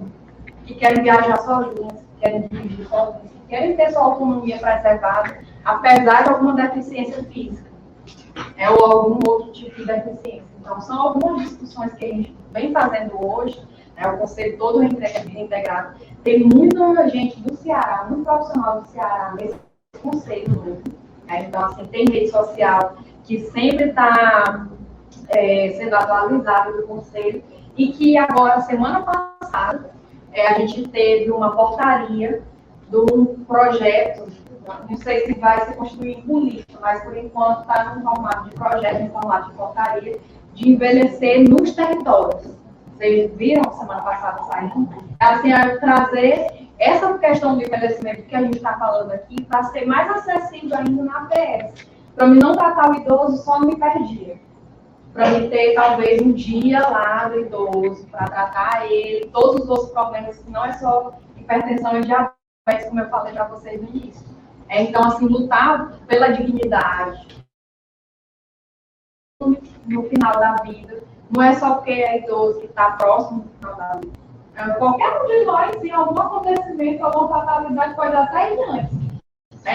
que querem viajar sozinhas, que querem dirigir sozinhas, que querem ter sua autonomia preservada, apesar de alguma deficiência física, ou algum outro tipo de deficiência. Então, são algumas discussões que a gente vem fazendo hoje, né, o Conselho todo reintegrado. Tem muita gente do Ceará, muito profissional do Ceará nesse Conselho mesmo. Então, assim, tem rede social que sempre está sendo atualizada do Conselho e que agora, semana passada, a gente teve uma portaria de um projeto, não sei se vai ser construído em política, mas por enquanto está no formato de projeto, no formato de portaria, de envelhecer nos territórios. Vocês viram semana passada saindo? Assim, trazer essa questão do envelhecimento que a gente está falando aqui para ser mais acessível ainda na APS. Para mim não tratar o idoso só no hiperdia. Para mim ter talvez um dia lá do idoso, para tratar ele, todos os outros problemas, que não é só hipertensão e diabetes, como eu falei para vocês no início. Então, assim, lutar pela dignidade no final da vida. Não é só porque é idoso que está próximo do final da vida. Qualquer um de nós, em algum acontecimento, alguma fatalidade, pode até ir antes.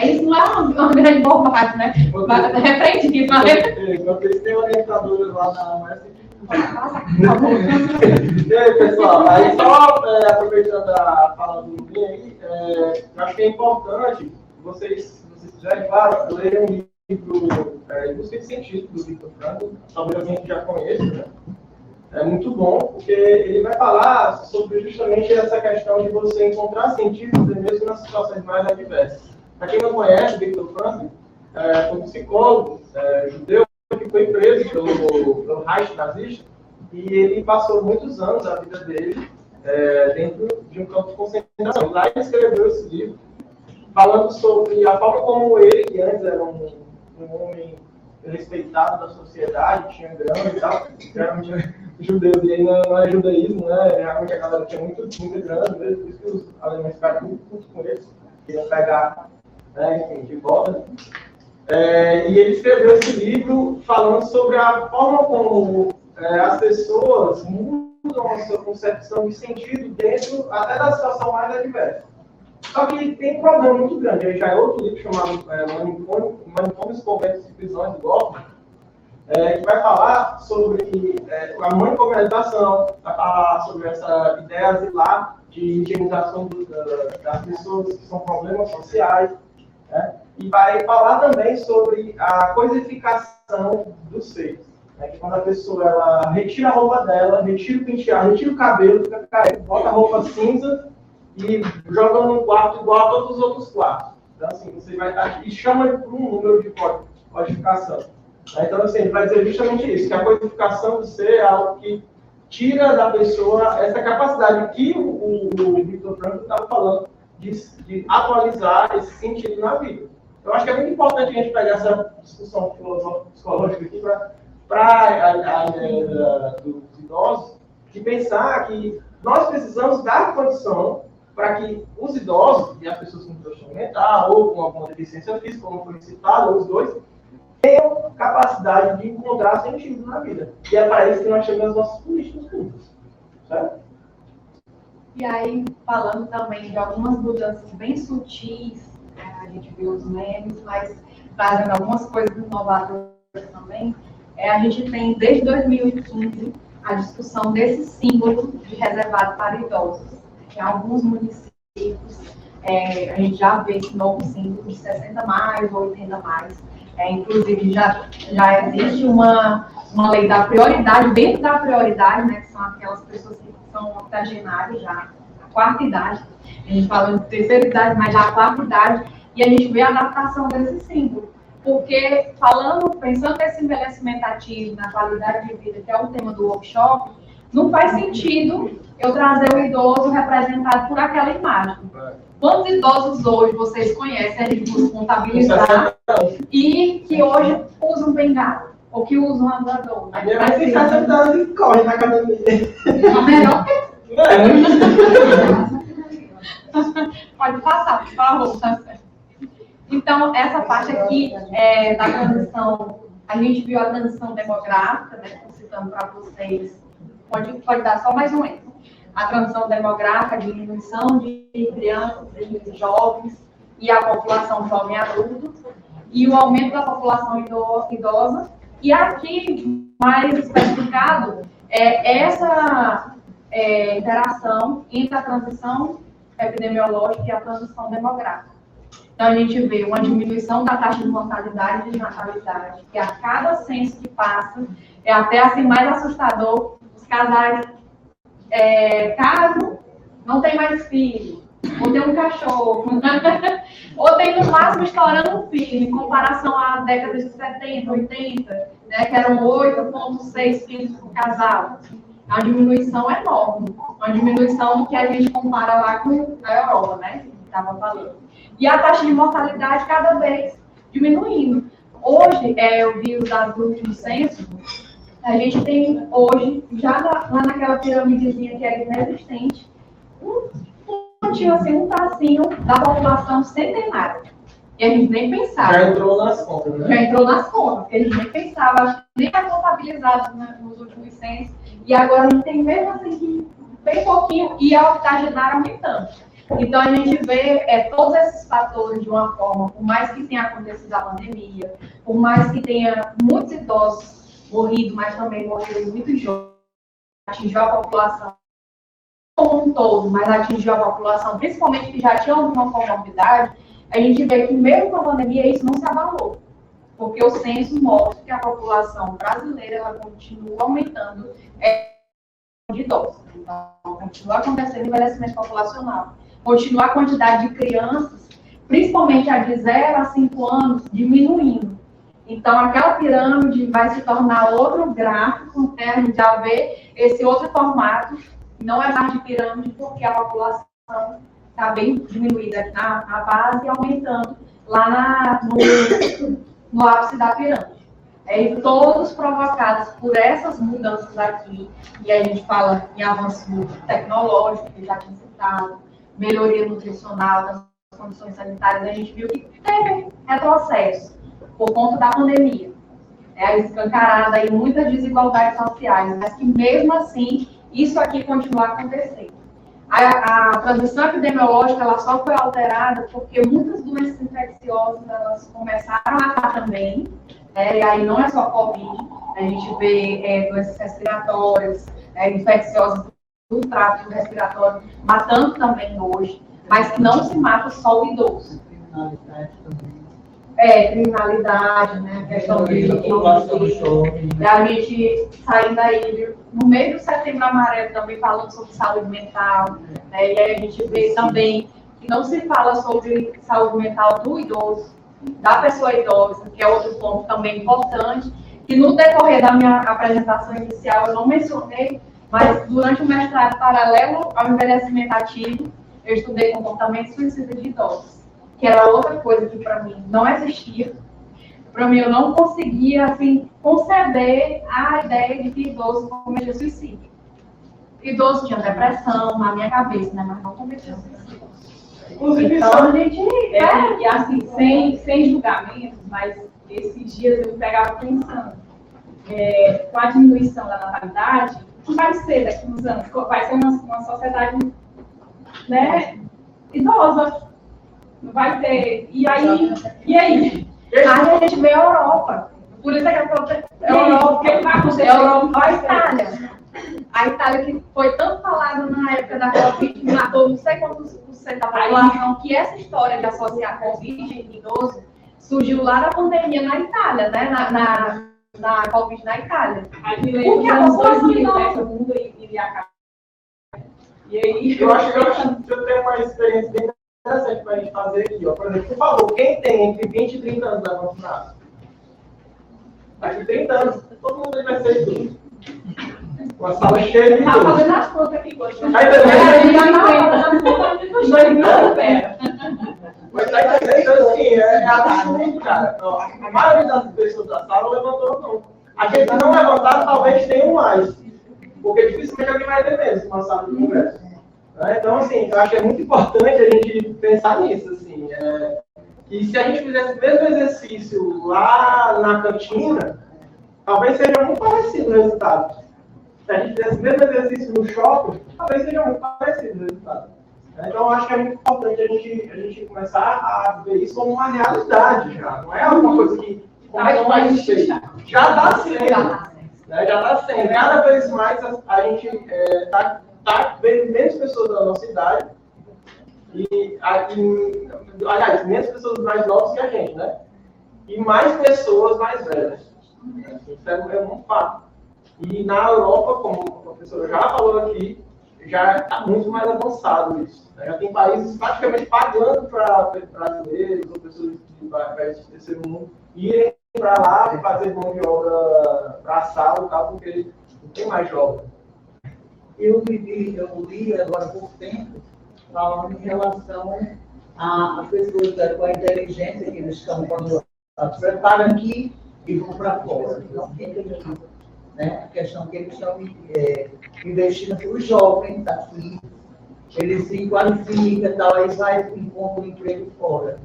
Isso não é uma grande bobagem, né? Repreendido, mas... Vocês têm orientadores lá na UES. E aí, pessoal, aí só aproveitando a fala do Luquinha aí, eu acho que é importante vocês, se vocês quiserem, claro, lerem um livro Indústria Científica do Victor Frankl, talvez alguém que já conheça, né? É muito bom, porque ele vai falar sobre justamente essa questão de você encontrar cientistas mesmo nas situações mais adversas. Para quem não conhece, Victor Frankl foi um psicólogo judeu que foi preso pelo Reich nazista, e ele passou muitos anos da vida dele dentro de um campo de concentração. Lá ele escreveu esse livro, falando sobre a forma como ele, que antes era um homem respeitado da sociedade, tinha grana e tal, geralmente judeus, e aí não é judaísmo, né? Realmente a galera tinha muita grana, mesmo, por isso que os alemães ficaram muito putos com eles, queriam pegar, enfim, de volta. E ele escreveu esse livro falando sobre a forma como as pessoas mudam a sua concepção de sentido dentro até da situação mais adversa. Só que tem um problema muito grande. Ele já é outro livro chamado Manicômios, Conventos e Prisões do Golpe, que vai falar sobre a manicomialização, vai falar sobre essa ideia asilar de higienização das pessoas que são problemas sociais, né? E vai falar também sobre a coisificação dos seios. Que quando a pessoa ela retira a roupa dela, retira o penteado, retira o cabelo, fica careca, bota a roupa cinza e joga num quarto igual a todos os outros quartos. Então, assim, você vai estar e chama por um número de codificação. Então, assim, ele vai dizer justamente isso, que a codificação do ser é algo que tira da pessoa essa capacidade que o Victor Frankl estava falando de atualizar esse sentido na vida. Eu acho que é muito importante a gente pegar essa discussão psicológica aqui para para a ideia dos idosos de pensar que nós precisamos dar condição para que os idosos e as pessoas com transtorno mental ou com alguma deficiência física, como foi citado, ou os dois, tenham capacidade de encontrar sentido na vida. E é para isso que nós chamamos as nossas políticas públicas. Certo? E aí, falando também de algumas mudanças bem sutis, a gente viu os memes, mas trazendo algumas coisas inovadoras também, a gente tem desde 2015 a discussão desse símbolo de reservado para idosos. Em alguns municípios, a gente já vê esse novo símbolo de 60 mais, 80 mais. Inclusive, já existe uma lei da prioridade, dentro da prioridade, né, que são aquelas pessoas que são octogenárias já, a quarta idade. A gente fala de terceira idade, mas já a quarta idade, e a gente vê a adaptação desse símbolo. Porque, pensando nesse envelhecimento ativo, na qualidade de vida, que é o tema do workshop, não faz sentido eu trazer o idoso representado por aquela imagem. Quantos idosos hoje vocês conhecem, a gente pode contabilizar, e que hoje usam bengala, ou que usam andador? A minha mãe tem 60 anos e corre na academia. A melhor Pode passar, por favor, tá certo. Então, essa parte aqui da transição, a gente viu a transição demográfica, né, citando para vocês, pode dar só mais um exemplo. A transição demográfica, a diminuição de crianças e jovens e a população jovem e adulto, e o aumento da população idosa. E aqui, mais especificado, essa interação entre a transição epidemiológica e a transição demográfica. Então, a gente vê uma diminuição da taxa de mortalidade e de natalidade, que a cada censo que passa, é até assim mais assustador, os casais casam, não tem mais filho, ou tem um cachorro, ou tem no máximo estourando um filho, em comparação à década de 70, 80, né, que eram 8,6 filhos por casal. É uma diminuição enorme, uma diminuição que a gente compara lá com a Europa, né, que estava falando. E a taxa de mortalidade cada vez diminuindo. Hoje, eu vi os dados do último censo, a gente tem hoje, já lá naquela piramidezinha que era inexistente, um tracinho da população centenária. E a gente nem pensava. Já entrou nas contas, né? Já entrou nas contas, porque a gente nem pensava, acho que nem era contabilizado nos últimos censos. E agora a gente tem mesmo assim, bem pouquinho, e a octogenária aumentando. Então, a gente vê todos esses fatores de uma forma, por mais que tenha acontecido a pandemia, por mais que tenha muitos idosos morrido, mas também morreram muito jovens, atingiu a população como um todo, mas atingiu a população, principalmente que já tinha alguma comorbidade, a gente vê que mesmo com a pandemia isso não se abalou, porque o censo mostra que a população brasileira ela continua aumentando de idosos. Então, continua acontecendo envelhecimento populacional. Continua a quantidade de crianças, principalmente a de 0 a 5 anos, diminuindo. Então, aquela pirâmide vai se tornar outro gráfico, né? A gente já vê esse outro formato, não é mais de pirâmide, porque a população está bem diminuída aqui na base e aumentando lá no ápice da pirâmide. E todos provocados por essas mudanças aqui, e a gente fala em avanço tecnológico, que já tinha citado, melhoria nutricional das condições sanitárias, a gente viu que teve retrocesso por conta da pandemia. Escancarada aí muitas desigualdades sociais, mas que mesmo assim, isso aqui continua acontecendo. A transição epidemiológica ela só foi alterada porque muitas doenças infecciosas elas começaram a estar também, e aí não é só Covid, a gente vê doenças respiratórias, infecciosas do tráfego respiratório, matando também hoje, mas que não se mata só o idoso. Criminalidade também. Criminalidade, né? A questão de a gente saindo aí no meio do Setembro Amarelo também falando sobre saúde mental, né? E aí a gente vê também que não se fala sobre saúde mental do idoso, da pessoa idosa, que é outro ponto também importante, que no decorrer da minha apresentação inicial eu não mencionei, mas durante o mestrado paralelo ao envelhecimento ativo, eu estudei comportamento suicida de idosos, que era outra coisa que para mim não existia. Para mim, eu não conseguia, assim, conceber a ideia de que idoso cometia suicídio. Idoso tinha depressão na minha cabeça, né? Mas não cometia suicídio. Inclusive, Então, a gente... E assim, sem julgamentos, mas esses dias eu me pegava pensando, com a diminuição da natalidade, o que vai ser daqui a uns anos? Vai ser uma sociedade, né, idosa. Não vai ter. E aí? Aí a gente vê a Europa. Por isso é que eu falo, O que vai acontecer? Europa, a Itália. A Itália, que foi tanto falado na época da Covid, que matou não sei quantos por cento da população, que essa história de associar Covid e idoso surgiu lá da pandemia na Itália, né? Na Covid na Itália. Aí me lembro Porque a dos anos população 2000, né? idosa. O mundo iria acabar. E aí... eu acho que eu tenho uma experiência bem interessante para a gente fazer aqui. Ó. Por exemplo, por favor, quem tem entre 20 e 30 anos levanta o braço? Daqui 30 anos, todo mundo vai ser idoso. Uma sala cheia de Tá idosos. fazendo as contas aqui, coisa. Aí também, Pera. mas tá entendendo assim, é absurdo, cara. Ó, a maioria das pessoas da sala levantou não. Aqueles que não levantaram talvez tenham mais. Porque dificilmente alguém vai ter menos uma sala de conversa. Né? Então, assim, eu acho que é muito importante a gente pensar nisso, assim. Que se a gente fizesse o mesmo exercício lá na cantina, talvez seja muito parecido o resultado. Se a gente fizesse o mesmo exercício no shopping, talvez seja muito parecido o resultado. Então, eu acho que é muito importante a gente começar a ver isso como uma realidade já. Não é alguma coisa que como é que vai ser. Já está sendo. Né? Já está sendo. Cada vez mais a gente está vendo menos pessoas da nossa idade. Aliás, menos pessoas mais novas que a gente, né? E mais pessoas mais velhas. Isso é um fato. E na Europa, como a professora já falou aqui, já está muito mais avançado isso. Já tem países praticamente pagando para brasileiros ou pessoas de países do terceiro mundo irem para lá e fazer mão de obra braçal e tal, porque não tem mais obra. Eu li agora há pouco tempo, falando em relação a pessoas com a inteligência que eles estão quando preparam aqui e vão para fora. Não fica aqui. Né? A questão que eles estão investindo para os jovens aqui, eles se qualificam, tal, aí vai encontrar um emprego fora.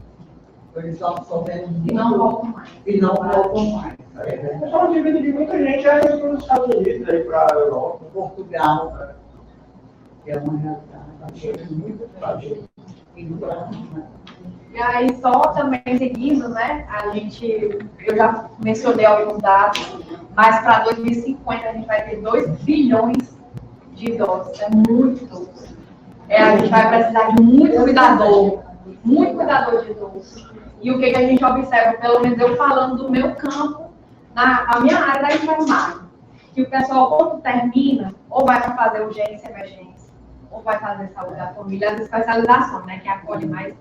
Eles estão absorvendo muito Não voltam mais. e não voltam mais. O pessoal de vida de muita gente já indo para os Estados Unidos, para a Europa. Portugal é uma realidade. Muito fácil. E no Brasil, né? E aí, só também seguindo, né? Eu já mencionei alguns dados, mas para 2050 a gente vai ter 2 bilhões de idosos. É muito idoso. A gente vai precisar de muito cuidador de idosos. E o que a gente observa, pelo menos eu falando do meu campo, na minha área da enfermagem, que o pessoal, quando termina, ou vai para fazer urgência e emergência, ou vai fazer saúde da família, as especializações, né? Que acolhe mais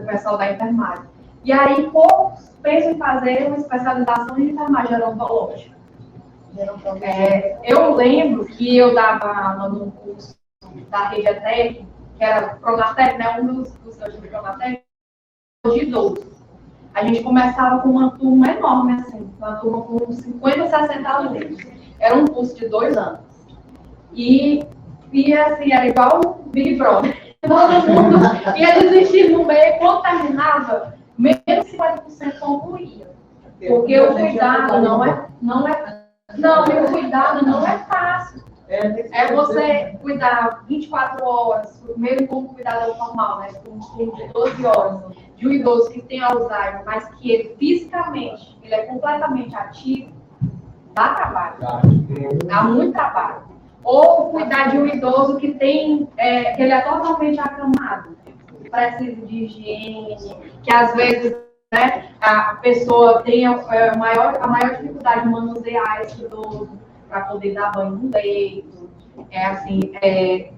o pessoal da enfermagem. E aí, poucos pensam em fazer uma especialização em enfermagem gerontológica. Eu lembro que eu dava aula num curso da Rede ETEC, que era Pronatec, né? Um dos cursos de Pronatec, de idosos. A gente começava com uma turma enorme, assim, uma turma com 50, 60 alunos. Era um curso de 2 anos. E assim, era igual o Big Brother. Todo mundo ia desistir no meio, quando terminava, menos 50% concluía. Porque o cuidado o cuidado não é fácil. É você cuidar 24 horas, primeiro com o cuidador normal, né? Com um turno de 12 horas, de um idoso que tem Alzheimer, mas que ele fisicamente, ele é completamente ativo, dá trabalho. Dá muito trabalho. Ou cuidar de um idoso que tem, que ele é totalmente acamado, precisa de higiene, que às vezes, né, a pessoa tem a maior dificuldade de manusear esse idoso para poder dar banho no leito.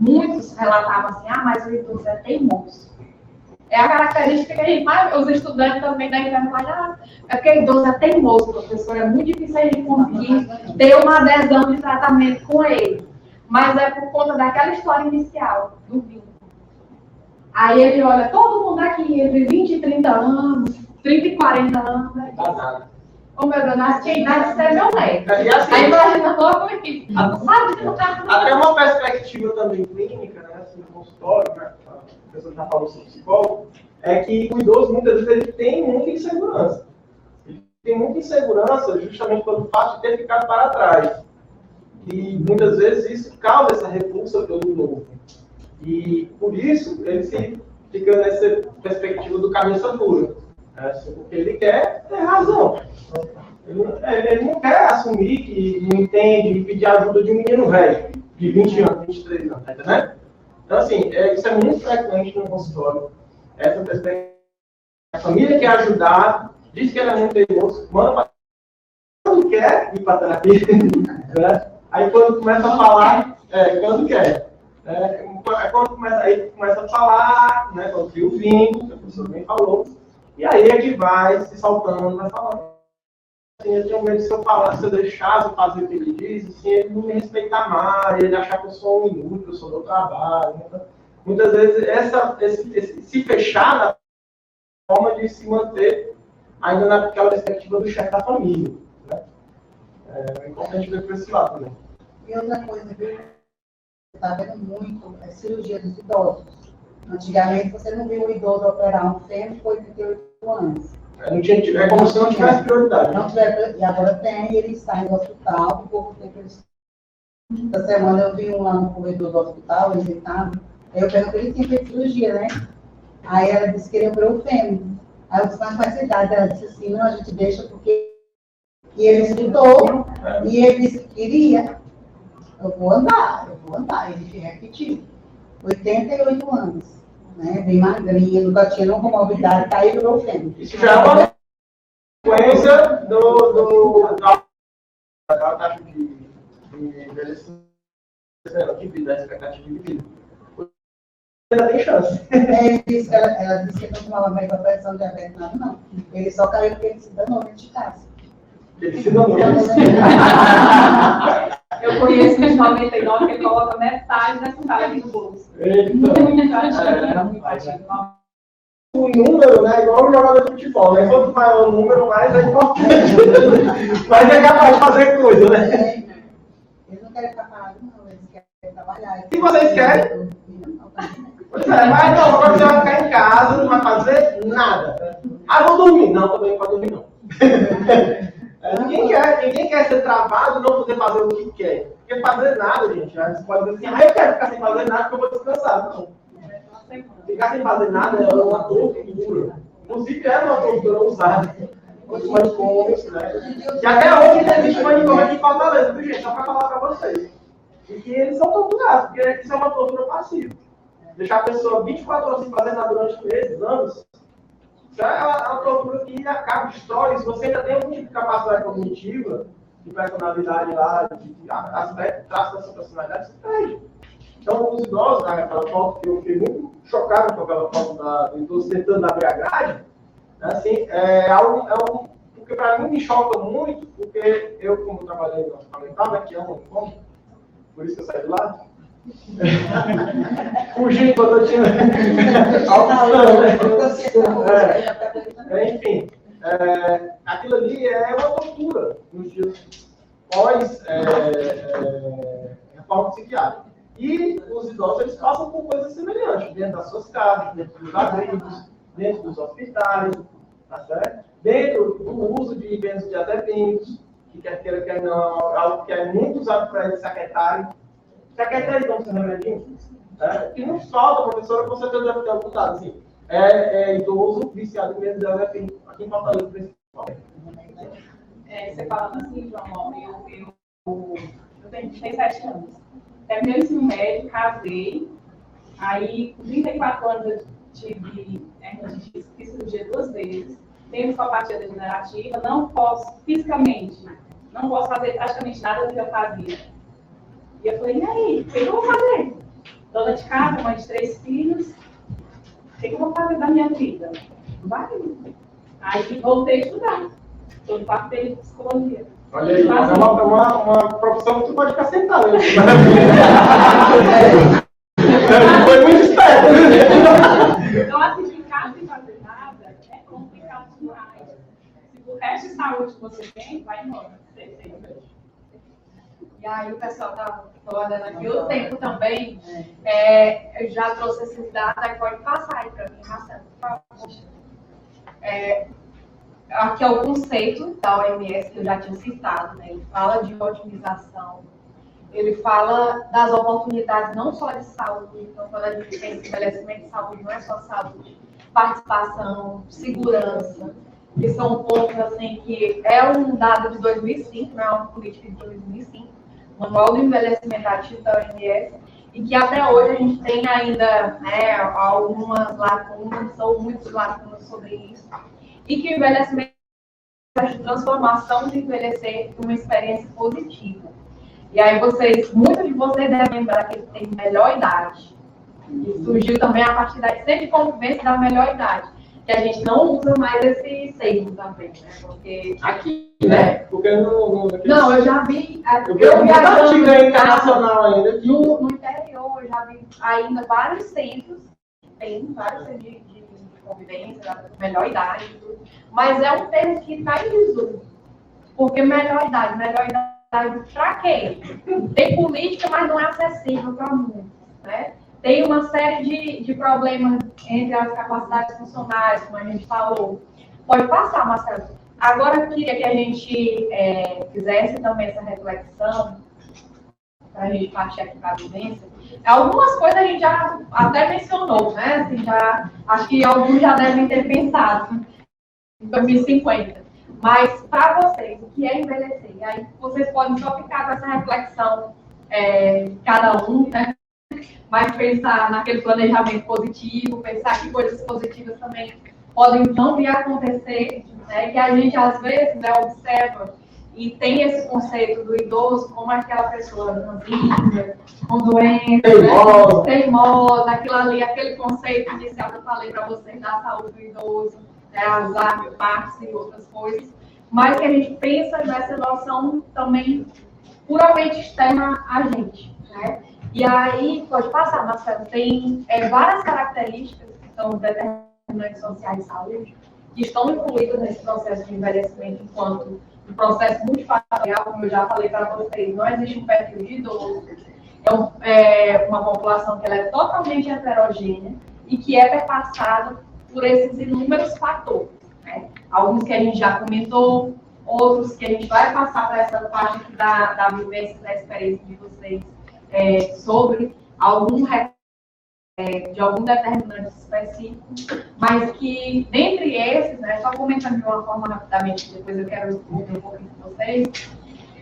Muitos relatavam assim, mas o idoso é teimoso. É a característica que a gente mais, os estudantes também da enfermagem, é porque o idoso é teimoso, professor, é muito difícil a gente conseguir ter uma adesão de tratamento com ele. Mas é por conta daquela história inicial, do vínculo. Aí ele olha, todo mundo aqui entre 20 e 30 anos, 30 e 40 anos, né? Dá nada. Ô, meu Deus, nasce quem nasce é meu neto. E assim, Aí imagina logo isso. Não sabe que não tá até uma perspectiva também clínica, né, assim, no consultório, né, a pessoa já falou sobre psicólogo, é que o idoso, muitas vezes, ele tem muita insegurança. Ele tem muita insegurança justamente pelo fato de ter ficado para trás. E muitas vezes isso causa essa repulsa pelo novo. E por isso ele se fica nessa perspectiva do cabeça dura. Né? Assim, porque ele quer ter razão. Ele não quer assumir que não entende e pedir ajuda de um menino velho, de 20 anos, 23 anos, tá entendendo? Então, assim, isso é muito frequente no consultório. Essa perspectiva. A família quer ajudar, diz que ela é muito teimoso, manda para quando quer ir para terapia, né? Aí quando começa a falar, quando quer. Quando começa a falar, né, quando cria o vínculo, que a professora bem falou, e aí é que vai se saltando, vai falando. Assim, eu tenho medo de se eu falar, se eu deixar de fazer o que ele diz, assim, ele não me respeitar mais, ele achar que eu sou um inútil, que eu sou do trabalho. Então, muitas vezes, esse se fechar na forma de se manter ainda naquela perspectiva do chefe da família. Né? É importante ver por esse lado também. E outra coisa, viu? Está vendo muito cirurgia dos idosos. Antigamente, você não viu o idoso operar um fêmur com 88 anos. É como se não tivesse prioridade. Não tivesse, e agora tem, ele está no hospital, um pouco tempo ele está. Essa semana eu vi um lá no corredor do hospital, ele estava. Aí eu perguntei, ele tinha feito cirurgia, né? Aí ela disse que ele operou o fêmur. Aí eu disse, mas faz idade. Ela disse assim, não, a gente deixa porque... E ele estudou, e ele disse que queria. Eu vou andar. Ele repetiu. 88 anos, né? Bem magrinho, nunca tinha nenhuma comorbidade, caiu no fêmur. Isso já é uma consequência da taxa de envelhecimento, de vida, expectativa de vida. Ainda tem chance. Ela disse que ele não tomava mais para pressão de diabetes, nada, não. Ele só caiu porque ele se danou dentro de casa. Ele se danou. Eu conheço um de 99 que ele coloca metade da escala aqui no bolso. O número, né, igual o jogador de futebol, né? Quanto maior o número, mais é importante. Mas é capaz de fazer coisa, né? Eles não querem ficar parados, não. Eles querem trabalhar. E vocês querem? Pois é, mas não, agora você vai ficar em casa, não vai fazer nada. Ah, vou dormir. Não, também não pode dormir, não. Ninguém quer ser travado e não poder fazer o que quer. Porque fazer nada, gente, você pode dizer assim, eu quero ficar sem fazer nada porque eu vou descansar. Não. Ficar sem fazer nada é uma tortura. Inclusive, é uma tortura usada. Os manicômios, né? E até hoje existe manicômio aqui em Fortaleza, viu, gente? Só para falar para vocês. E que eles são torturados, porque isso é uma tortura passiva. Deixar a pessoa 24 horas sem fazer nada durante meses, anos, isso é uma tortura que acaba, destrói. Se você ainda tem algum tipo de capacidade cognitiva, de personalidade lá, de aspecto, traço da sua personalidade, você perde. Então, os idosos, naquela foto que eu fiquei muito chocado com aquela foto do idoso tentando abrir a grade, assim, porque para mim me choca muito, porque eu, como trabalhei no hospital, né, que é um incômodo, por isso que eu saí de lá, fugindo quando eu tinha enfim, aquilo ali é uma tortura nos dias pós-reforma psiquiátrica. E os idosos, eles passam por coisas semelhantes, dentro das suas casas, dentro dos abrigos, dentro dos hospitais, tá certo? Dentro do uso de benzodiazepinas, que quer queira, quer não, algo que é muito usado para eles se aquietarem. Se aquietarem, então, esse remedinho, que não falta, professora, com certeza deve ter apontado, assim, idoso viciado em benzodiazepina, aqui em Fortaleza, principalmente. Você falando assim, João, eu tenho 37 anos. Terminei o ensino médio, casei, aí com 34 anos eu fiz cirurgia 2 vezes, tenho discopatia degenerativa, não posso, fisicamente, não posso fazer praticamente nada do que eu fazia. E eu falei, e aí, o que eu vou fazer? Dona de casa, mãe de 3 filhos, o que eu vou fazer da minha vida? Vai. Aí voltei a estudar, estou no quarto de psicologia. Olha aí, é uma profissão que tu pode ficar sentado. Foi muito esperto. Então, assim, ficar sem fazer nada é complicado demais. de saúde que você tem, vai embora. E aí o pessoal tá olhando aqui o tempo também. Eu já trouxe esses dados, aí pode passar aí para mim, Marcelo, por favor. Aqui é o conceito da OMS que eu já tinha citado, né? Ele fala de otimização, ele fala das oportunidades não só de saúde, então quando a gente pensa em envelhecimento de saúde, não é só saúde, participação, segurança, que são pontos assim que é um dado de 2005, não é uma política de 2005, Manual do Envelhecimento Ativo da OMS, e que até hoje a gente tem ainda, né, algumas lacunas, ou muitas lacunas sobre isso, e que o envelhecimento é a transformação de envelhecer em uma experiência positiva. E aí muitos de vocês devem lembrar que ele tem melhor idade. E surgiu também a partir da centro de convivência da melhor idade, que a gente não usa mais esse termo também, né? Porque aqui, né? Porque não, eu já vi. Eu vi um artigo internacional ainda. No interior, eu já vi ainda vários centros, tem vários centros de convivência, da melhor idade, tudo. Mas é um termo que está em desuso. Porque melhor idade para quê? Tem política, mas não é acessível para muitos, né? Tem uma série de problemas entre as capacidades funcionais, como a gente falou. Pode passar, Marcelo. Agora, eu queria que a gente fizesse também essa reflexão, para a gente partir aqui para a vivência. Algumas coisas a gente já até mencionou, né? Assim, acho que alguns já devem ter pensado em 2050. Mas, para vocês, o que é envelhecer? E aí, vocês podem só ficar com essa reflexão, cada um, né? Mas pensar naquele planejamento positivo, pensar que coisas positivas também podem não vir a acontecer, né? Que a gente, às vezes, observa e tem esse conceito do idoso como aquela pessoa ranzinha, com doença, teimosa, aquilo ali, aquele conceito inicial que eu falei para vocês da saúde do idoso, né? Alzheimer, Parkinson e outras coisas, mas que a gente pensa nessa noção também puramente externa a gente, né? E aí, pode passar, Marcelo, tem várias características que são determinantes sociais de saúde, que estão incluídas nesse processo de envelhecimento enquanto um processo multifatorial, como eu já falei para vocês, não existe um perfil de idoso, é uma população que ela é totalmente heterogênea e que é perpassada por esses inúmeros fatores, né? Alguns que a gente já comentou, outros que a gente vai passar para essa parte aqui da vivência, da experiência de vocês, sobre de algum determinante específico, mas que, dentre esses, né, só comentando de uma forma rapidamente, depois eu quero ouvir um pouquinho com vocês,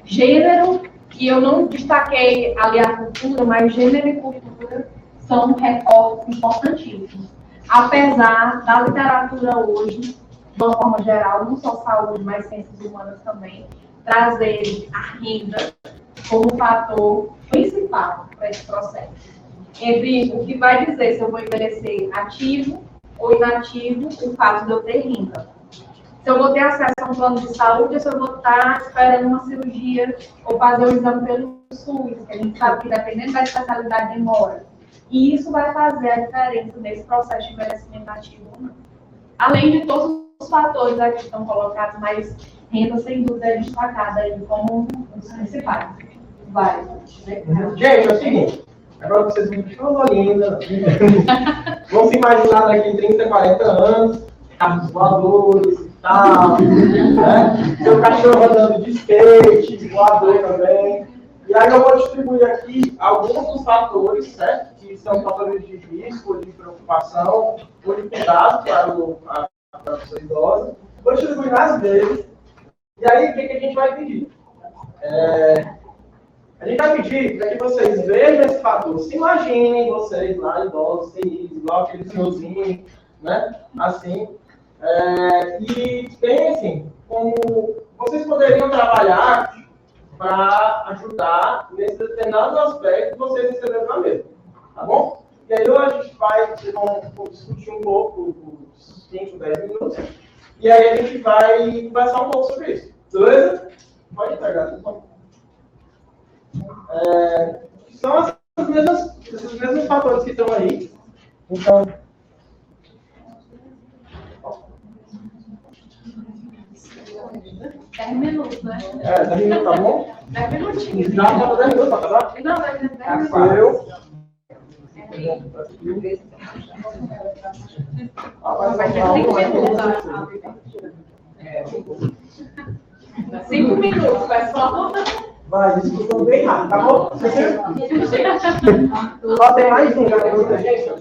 gênero, e eu não destaquei ali a cultura, mas gênero e cultura são recortes importantíssimos. Apesar da literatura hoje, de uma forma geral, não só saúde, mas ciências humanas também, trazerem a renda como fator principal para esse processo. Entre o que vai dizer se eu vou envelhecer ativo ou inativo, o fato de eu ter renda. Se eu vou ter acesso a um plano de saúde, ou se eu vou estar esperando uma cirurgia ou fazer um exame pelo SUS, que a gente sabe que dependendo da especialidade demora. E isso vai fazer a diferença nesse processo de envelhecimento ativo ou não. Além de todos os fatores aqui que estão colocados, mas renda sem dúvida é destacada aí como um dos principais. Vai. Gente, é o seguinte, agora vocês me chamam linda. Vão se imaginar daqui 30, 40 anos, carros voadores e tal, né? Seu cachorro andando de skate, voador também. E aí eu vou distribuir aqui alguns dos fatores, certo? Que são fatores de risco, de preocupação, ou de cuidado para a pessoa idosa. Vou distribuir nas vezes. E aí, o que a gente vai pedir? A gente vai pedir para que vocês vejam esse fator. Se imaginem vocês lá, idosos, igual aquele senhorzinho, né? Assim. E pensem como vocês poderiam trabalhar para ajudar nesses determinados aspectos que vocês receberam na mesa. Tá bom? E aí hoje a gente vai discutir um pouco, uns 5, 10 minutos. E aí a gente vai conversar um pouco sobre isso. Beleza? Pode entregar, por favor. São esses mesmos fatores que estão aí. Então, 10 minutos, né? 10 minutos, tá bom? 10 minutinhos. Já falta 10 minutos, tá bom? Não, 10 minutos. Vai ter 5 minutos. 5 minutos, pessoal. Vai, discussão bem rápido, tá bom? Só tem mais um, já tem muita gente.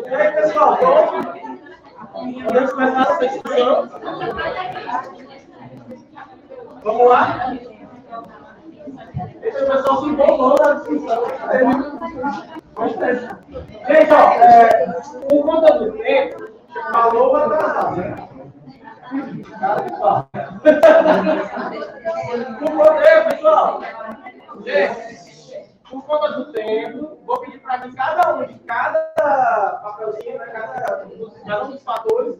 E aí, pessoal, vamos começar essa discussão. Vamos lá? Esse pessoal se empolgou na discussão. Gente, ó, por conta do tempo, falou vai atrasar, né? Pessoal, gente, por conta do tempo, vou pedir para que cada um de cada papelzinho, né, cada um dos fatores,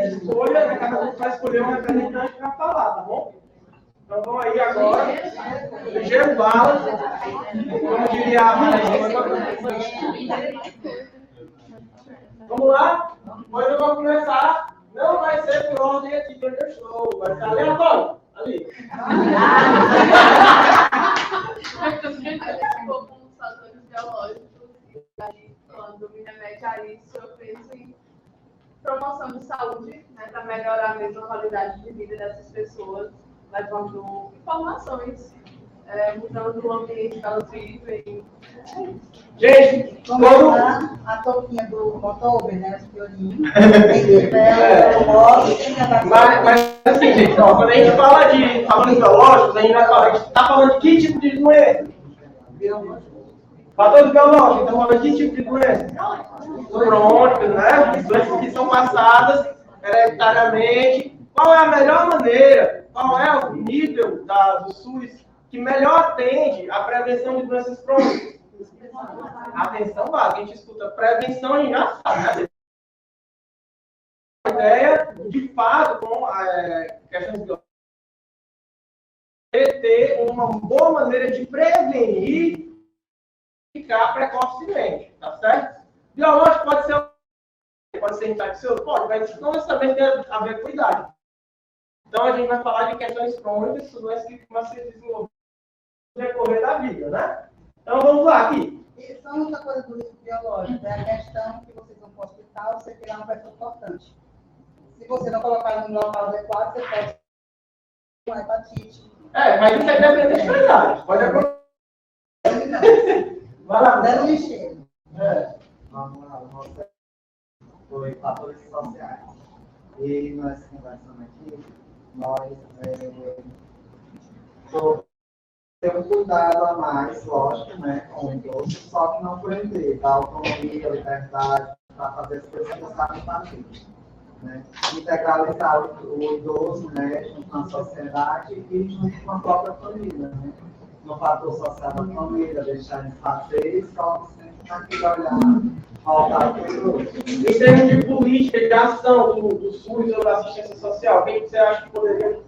escolha, né, cada um vai escolher um representante para falar, tá bom? Então vamos aí agora, ligeiro bala, como diria a Maria. Vamos lá? Pois eu vou começar. Não vai ser por ordem aqui que eu estou, vai ser aleatório. Ali. Como os fatores biológicos, quando me remete a isso, eu penso em promoção de saúde, né, para melhorar mesmo a qualidade de vida dessas pessoas, levando informações, mudando o ambiente que elas vivem, Gente, Vamos quando... lá, a touquinha do Motover, né? Os violinos. Tem Mas assim, gente, ó, quando a gente fala de fatores biológicos, a gente vai falar, a gente está falando de que tipo de doença? Fatores biológicos, então falando de que tipo de doença? Crônicas, né? Doenças que são passadas hereditariamente. Qual é a melhor maneira? Qual é o nível do SUS que melhor atende a prevenção de doenças crônicas? Atenção básica, a gente escuta prevenção, a gente já sabe, né? A ideia, de fato, com questões biológicas, é ter uma boa maneira de prevenir e ficar precocemente, tá certo? Biológico pode ser infeccioso? Pode, mas não necessariamente tem a ver com idade. Então, a gente vai falar de questões crônicas, doenças que começam a se desenvolver no decorrer da vida, né? Então, vamos lá aqui. E só outra coisa do risco biológico, é a questão que vocês vão para o hospital, você criar uma pessoa importante. Se você não colocar no local adequado, você pode ter uma hepatite. Mas isso é independente da idade. Pode acontecer. Vai lá, Dando lixeiro. Vamos lá, foi fatores sociais. E nós conversando aqui, nós temos cuidado a mais, lógico, né, com o idoso, só que não prender, dar autonomia, liberdade, para fazer as coisas que gostarem de fazer. Né? Integralizar o idoso, né, junto com a sociedade e junto com a própria família. Né? No fator social da família, deixar de fazer, só sempre aqui olhar, voltar para o idoso. Em termos de política de ação do SUS ou da assistência social, o que você acha que poderia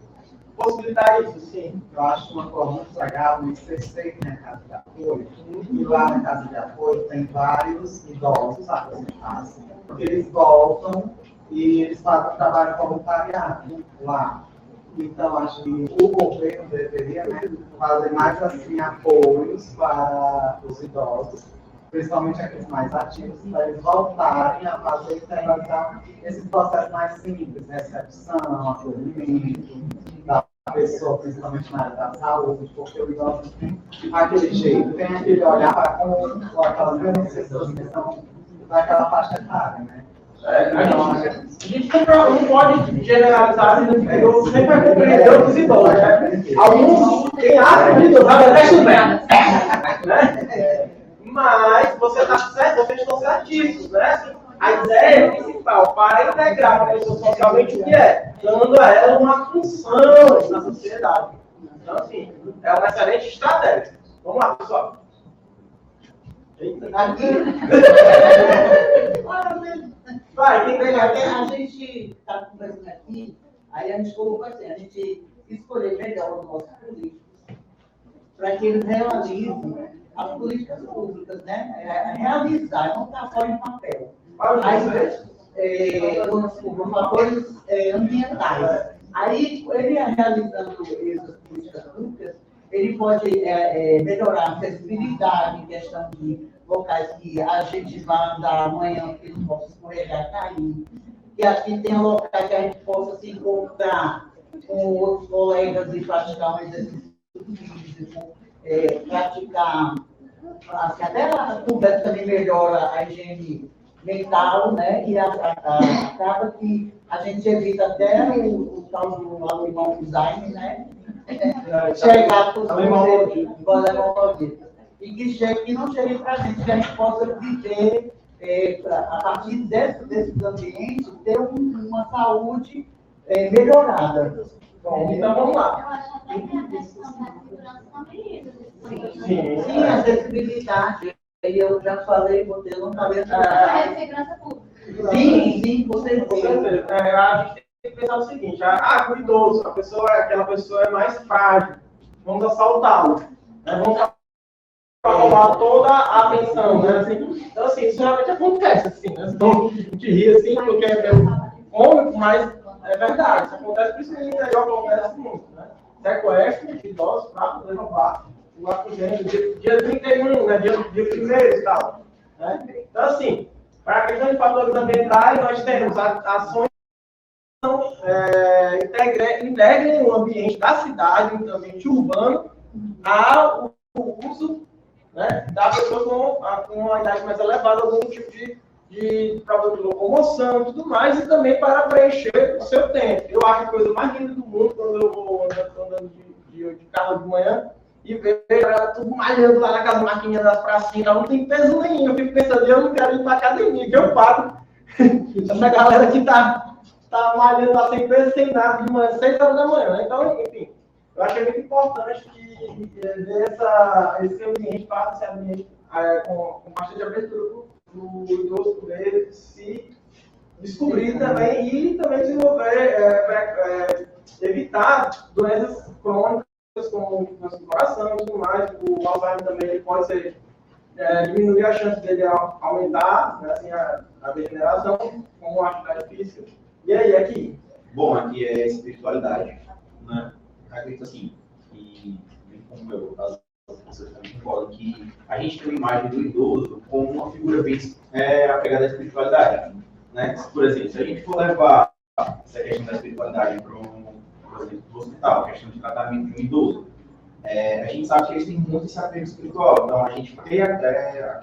possibilitar isso? Sim. Eu acho uma coisa muito legal, muito perfeito na casa de apoio. E lá na casa de apoio tem vários idosos aposentados, porque eles voltam e eles fazem trabalho voluntariado lá. Então, acho que o governo deveria, né, fazer mais assim, apoios para os idosos, principalmente aqueles mais ativos, para eles voltarem a fazer integralizar esses processos mais simples, recepção, acolhimento da pessoa, principalmente na área da saúde, porque o idoso tem aquele jeito, tem aquele olhar com aquelas necessidades que são daquela faixa etária, né? A gente não pode generalizar, eu sempre vai compreender os idosos, né? Alguns têm asco de idosos, até estudar, né? Mas vocês estão certíssimos, né? A ideia principal para integrar uma pessoa socialmente o que é? Dando a ela uma função na sociedade. Então, assim, é uma excelente estratégia. Vamos lá, pessoal. Eita. Vai, quem vem aqui? A gente está conversando aqui, aí a gente colocou assim, a gente escolher melhor os nossos políticos para que eles realizem as políticas públicas, né? Realizar, não estar só em papel. Aí, os fatores ambientais. Aí, ele realizando essas políticas públicas, ele pode melhorar a acessibilidade em questão de locais que a gente vai andar amanhã, que não possa escorregar, cair. E aqui tem locais que a gente possa se encontrar com outros colegas e praticar um exercício físico, praticar, assim, até a conversa também melhora a higiene mental, né? E acaba que a gente evita até o tal do alemão Alzheimer, né? Chegar para os alemão e que não chegue para a gente, que a gente possa viver, a partir desses ambientes, ter uma saúde melhorada. Bom, então vamos lá. Eu acho até que a questão da segurança também é. Sim, a acessibilidade. Aí eu já falei, você não falei. É segurança pública. Sim, você. Com certeza. A gente tem que pensar o seguinte: o idoso, aquela pessoa é mais frágil. Vamos assaltá-lo. Né? Vamos roubar toda a atenção. Né? Assim, então, assim, isso realmente acontece. Assim, né? Então, a gente ri assim, porque é meio cômico, mas é verdade. Isso acontece principalmente melhor que acontece muito. Né? Sequestro de idosos para poder roubar o acudente dia 31, né? dia 1º e tal. Né? Então, assim, para a questão de fatores ambientais, nós temos ações que integrem o ambiente da cidade, o ambiente urbano, ao uso né, da pessoa com uma idade mais elevada, algum tipo de problema de locomoção e tudo mais, e também para preencher o seu tempo. Eu acho a coisa mais linda do mundo quando eu vou andando de carro de manhã e vejo a galera tudo malhando lá naquela maquininha das pracinhas, não tem peso nenhum. Eu fico pensando, eu não quero ir para academia, que eu pago. Essa galera que tá malhando lá sem peso, sem nada, de manhã, 6 horas da manhã. Então, enfim, eu acho muito importante que esse ambiente passe esse ambiente com bastante abertura o idoso poder se descobrir também e também desenvolver, evitar doenças crônicas como doença do coração e tudo mais. O Alzheimer também ele pode ser, diminuir a chance dele aumentar, né, assim, a degeneração com a atividade física. E aí, aqui? Bom, aqui é espiritualidade, né? Acredito assim, que como as pessoas também concordam que a gente tem uma imagem do idoso como uma figura bem apegada à espiritualidade, né? Por exemplo, se a gente for levar essa questão da espiritualidade para por exemplo, do hospital, a questão de tratamento de um idoso, a gente sabe que eles têm muito esse apego espiritual, então a gente tem aquela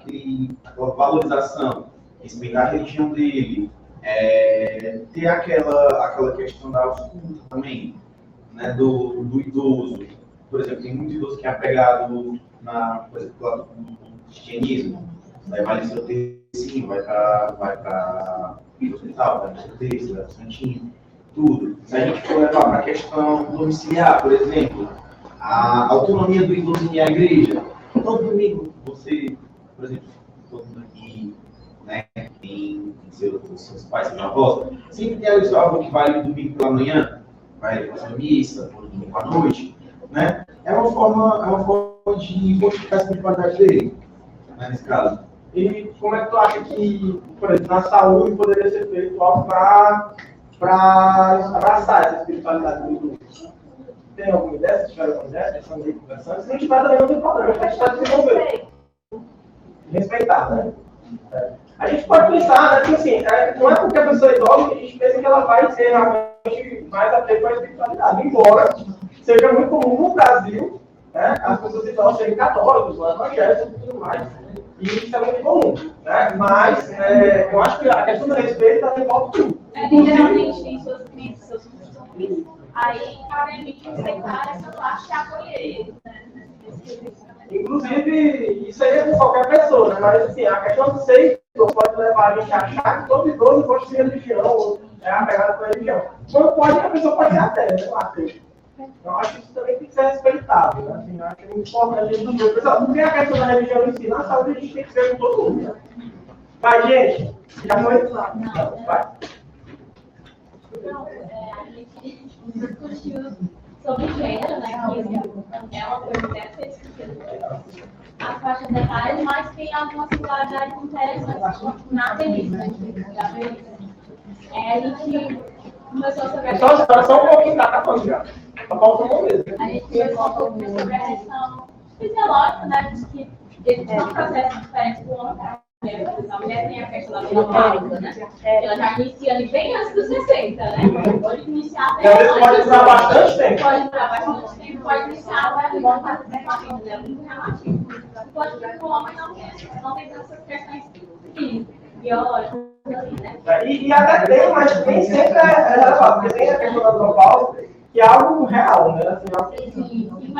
valorização, respeitar a religião dele, ter aquela questão da ausculta também, né, do idoso. Por exemplo, tem muito idoso que é apegado por exemplo, no cristianismo, vai ali seu tercinho, vai para o hospital, vai no seu terço, vai para o santinho, tudo. Se a gente for levar para a questão domiciliar, por exemplo, a autonomia do idoso em a igreja, todo domingo você, por exemplo, todo mundo aqui, né, tem seus pais, seus avós, sempre tem ali seu avô que vai domingo pela manhã, vai fazer missa, ou domingo à noite, né? É uma forma de modificar a espiritualidade dele, né, nesse caso. E como é que tu acha que, por exemplo, na saúde poderia ser feito algo para abraçar essa espiritualidade do idoso? Tem alguma ideia? Se tiver alguma ideia, estão aí conversando. Se não tiver, também não tem problema, a gente está desenvolvendo. Respeitar, né? A gente pode pensar, né, que assim, não é porque a pessoa é idosa que a gente pensa que ela vai ser realmente mais apego à espiritualidade. Embora seja muito comum no Brasil, né, as pessoas idosas serem católicos, evangélicos e tudo mais. E isso é muito comum, né? Mas eu acho que a questão do respeito ela envolve tudo. Geralmente, suas críticas, seus costumes, aí cabe a gente respeitar essa parte e acolher eles, né? Inclusive, isso aí é com qualquer pessoa, né? Mas assim, a questão do ser idoso pode levar a gente a achar que todo idoso gosta de religião, ou é apegado com a religião. Quando pode, a pessoa pode ser até, né? Então, acho que isso também tem que ser respeitado, né? Assim, acho que é muito importante do meu. Pessoal, não tem a questão da religião em si, na saúde a gente tem que ser com todo mundo, né? Vai, gente! Já foi? Vai. Não, a gente discutiu sobre gênero, né? Que é uma coisa que deve ser discutida. As faixas etárias, mas tem algumas similaridades interessantes na velhice, né? A gente começou sobre a Só um pouquinho, tá falando já. Tá faltando mesmo. A gente começou sobre a questão fisiológica, né? De que são processos diferentes do homem para a mulher. A mulher tem a questão da menopausa, né? Ela já inicia ali bem antes dos 60, né? Pode iniciar bem antes. Pode durar bastante tempo. Pode durar bastante tempo, pode iniciar, vai igual fazer tratamento, é muito relativo. Pode ser que o homem não tem essas questões físicas, biológicas ali, né? E até tem, mas nem sempre é relevado, porque tem a questão da menopausa, que é algo real, né? Assim, algo que...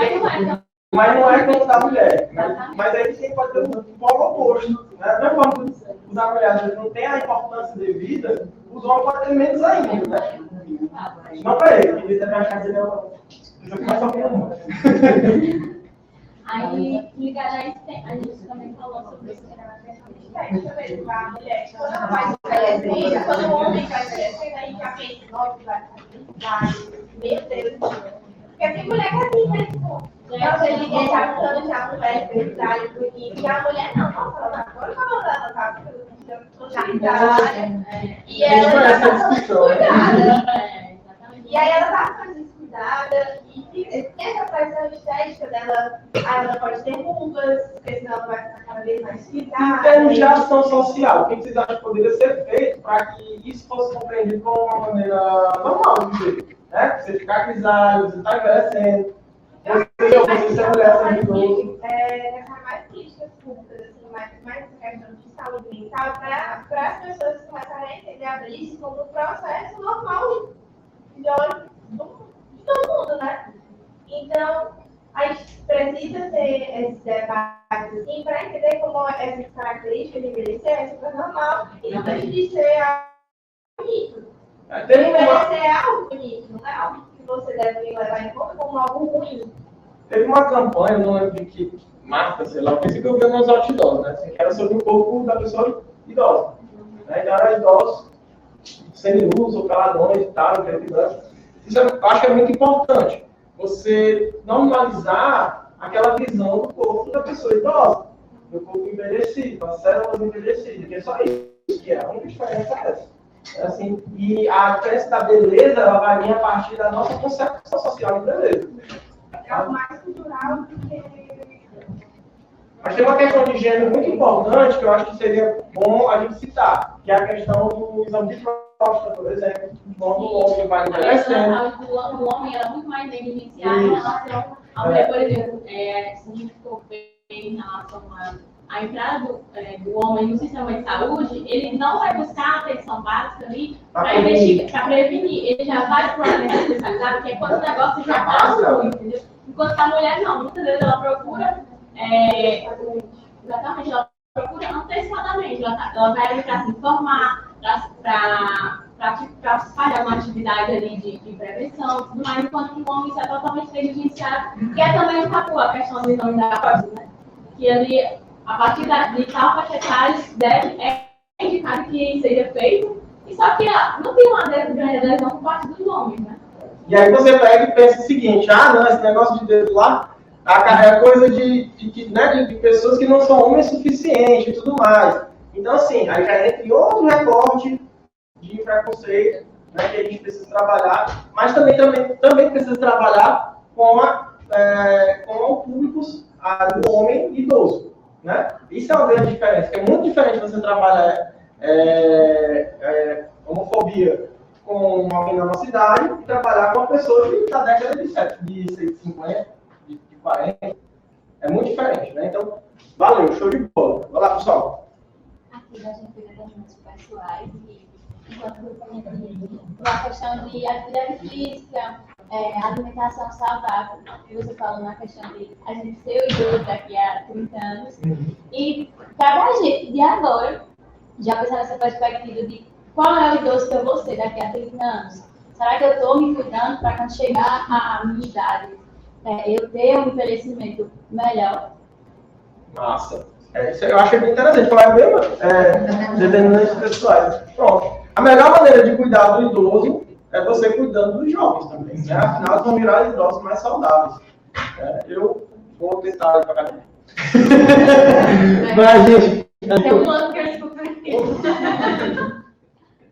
Mas não é como da mulher. Mas aí você pode ter um polo oposto. Né? Mesmo quando as mulheres não têm a importância devida, os homens podem ter menos ainda. Né? Não para ele, porque ele vai achar que ele é uma coisa comum. Aí, ligado a isso, a gente também falou sobre isso. Deixa eu ver, a mulher, quando ela vai envelhecer, quando o homem vai envelhecer, aí já pensa, nossa, vai, meu Deus. Porque tem mulher que é assim, né? Nossa, ele já ficando já com velho, verdade, bonito. E a mulher não, nossa, ela tá agora ela tá já idade. E ela já tá descuidada. E aí ela tá ficando descuidada. E essa parte estética dela, ela pode ter rugas, porque senão ela vai ficar cada vez mais cuidada. Em termos de ação social, o que vocês acham que poderia ser feito para que isso fosse compreendido como uma maneira normal de viver? Né? Você ficar grisalho, você está envelhecendo. Você mulher sendo idoso. É mais crítica, questão de saúde mental para as pessoas começarem a entender a isso como um processo normal de todo mundo, né? Então, a gente precisa ter esses debates assim, para entender como essas características de envelhecer é super normal e não deixa de ser algo bonito. Envelhecer é algo bonito, não é algo que você deve levar em conta como algo ruim. Teve uma campanha, não lembro de que marca, sei lá, eu pensei que eu vi nos outdoors, né? Assim, que era sobre o corpo da pessoa idosa. Né? Então, era idosos, sem luz, ou caladões e tal, isso eu acho que é muito importante. Você normalizar aquela visão do corpo da pessoa idosa, do corpo envelhecido, das células envelhecidas, que é só isso que é, a única diferença é essa. Assim, e a diferença da beleza, ela vai vir a partir da nossa concepção social de beleza. É algo mais cultural do que... Mas tem uma questão de gênero muito importante que eu acho que seria bom a gente citar, que é a questão do exame de próstata, por exemplo, quando o homem vai envelhecendo. A saúde do homem era muito mais negligenciada em relação à mulher, por exemplo, se a gente for ver em relação à entrada do homem no sistema de saúde, ele não vai buscar atenção básica ali para investigar, para prevenir. Ele já vai para o elemento especializado, que é quando o negócio já está ruim, entendeu? Enquanto a mulher não, muitas vezes ela procura, exatamente, ela procura antecipadamente, ela vai ali para se informar, para espalhar uma atividade ali de prevenção, tudo mais, enquanto que o homem isso é totalmente negligenciado, que é também um tabu, a questão do exame da próstata, né? Que ali, a partir de tal faixa etária, é indicado que seja feito, e só que não tem uma grande adesão por parte dos homens, né? E aí você pega e pensa o seguinte, não, esse negócio de dedo lá é coisa de pessoas que não são homens suficientes e tudo mais. Então, assim, aí já entra em outro recorte de preconceito, né, que a gente precisa trabalhar, mas também precisa trabalhar com o público do homem idoso. Né? Isso é uma grande diferença, que é muito diferente você trabalhar homofobia com alguém na nossa cidade e trabalhar com uma pessoa que está na década de 50, de 40. É muito diferente, né? Então, valeu, show de bola. Vai lá, pessoal. Aqui a gente cuida das nossas pessoais e enquanto uma questão de atividade física, alimentação saudável, e você falou na questão de a gente ser o idoso daqui a 30 anos, e cabe a gente, de agora, já pensar nessa perspectiva de qual é o idoso que eu vou ser daqui a 30 anos. Será que eu estou me cuidando para quando chegar à minha idade, eu ter um envelhecimento melhor? Massa. Isso eu acho bem interessante, falar mesmo, determinantes pessoais. Pronto. A melhor maneira de cuidar do idoso é você cuidando dos jovens também. Né? Afinal, eles vão virar idosos mais saudáveis. Eu vou tentar ir para cá. Mas, gente... Tem um plano que eu estou perfeito.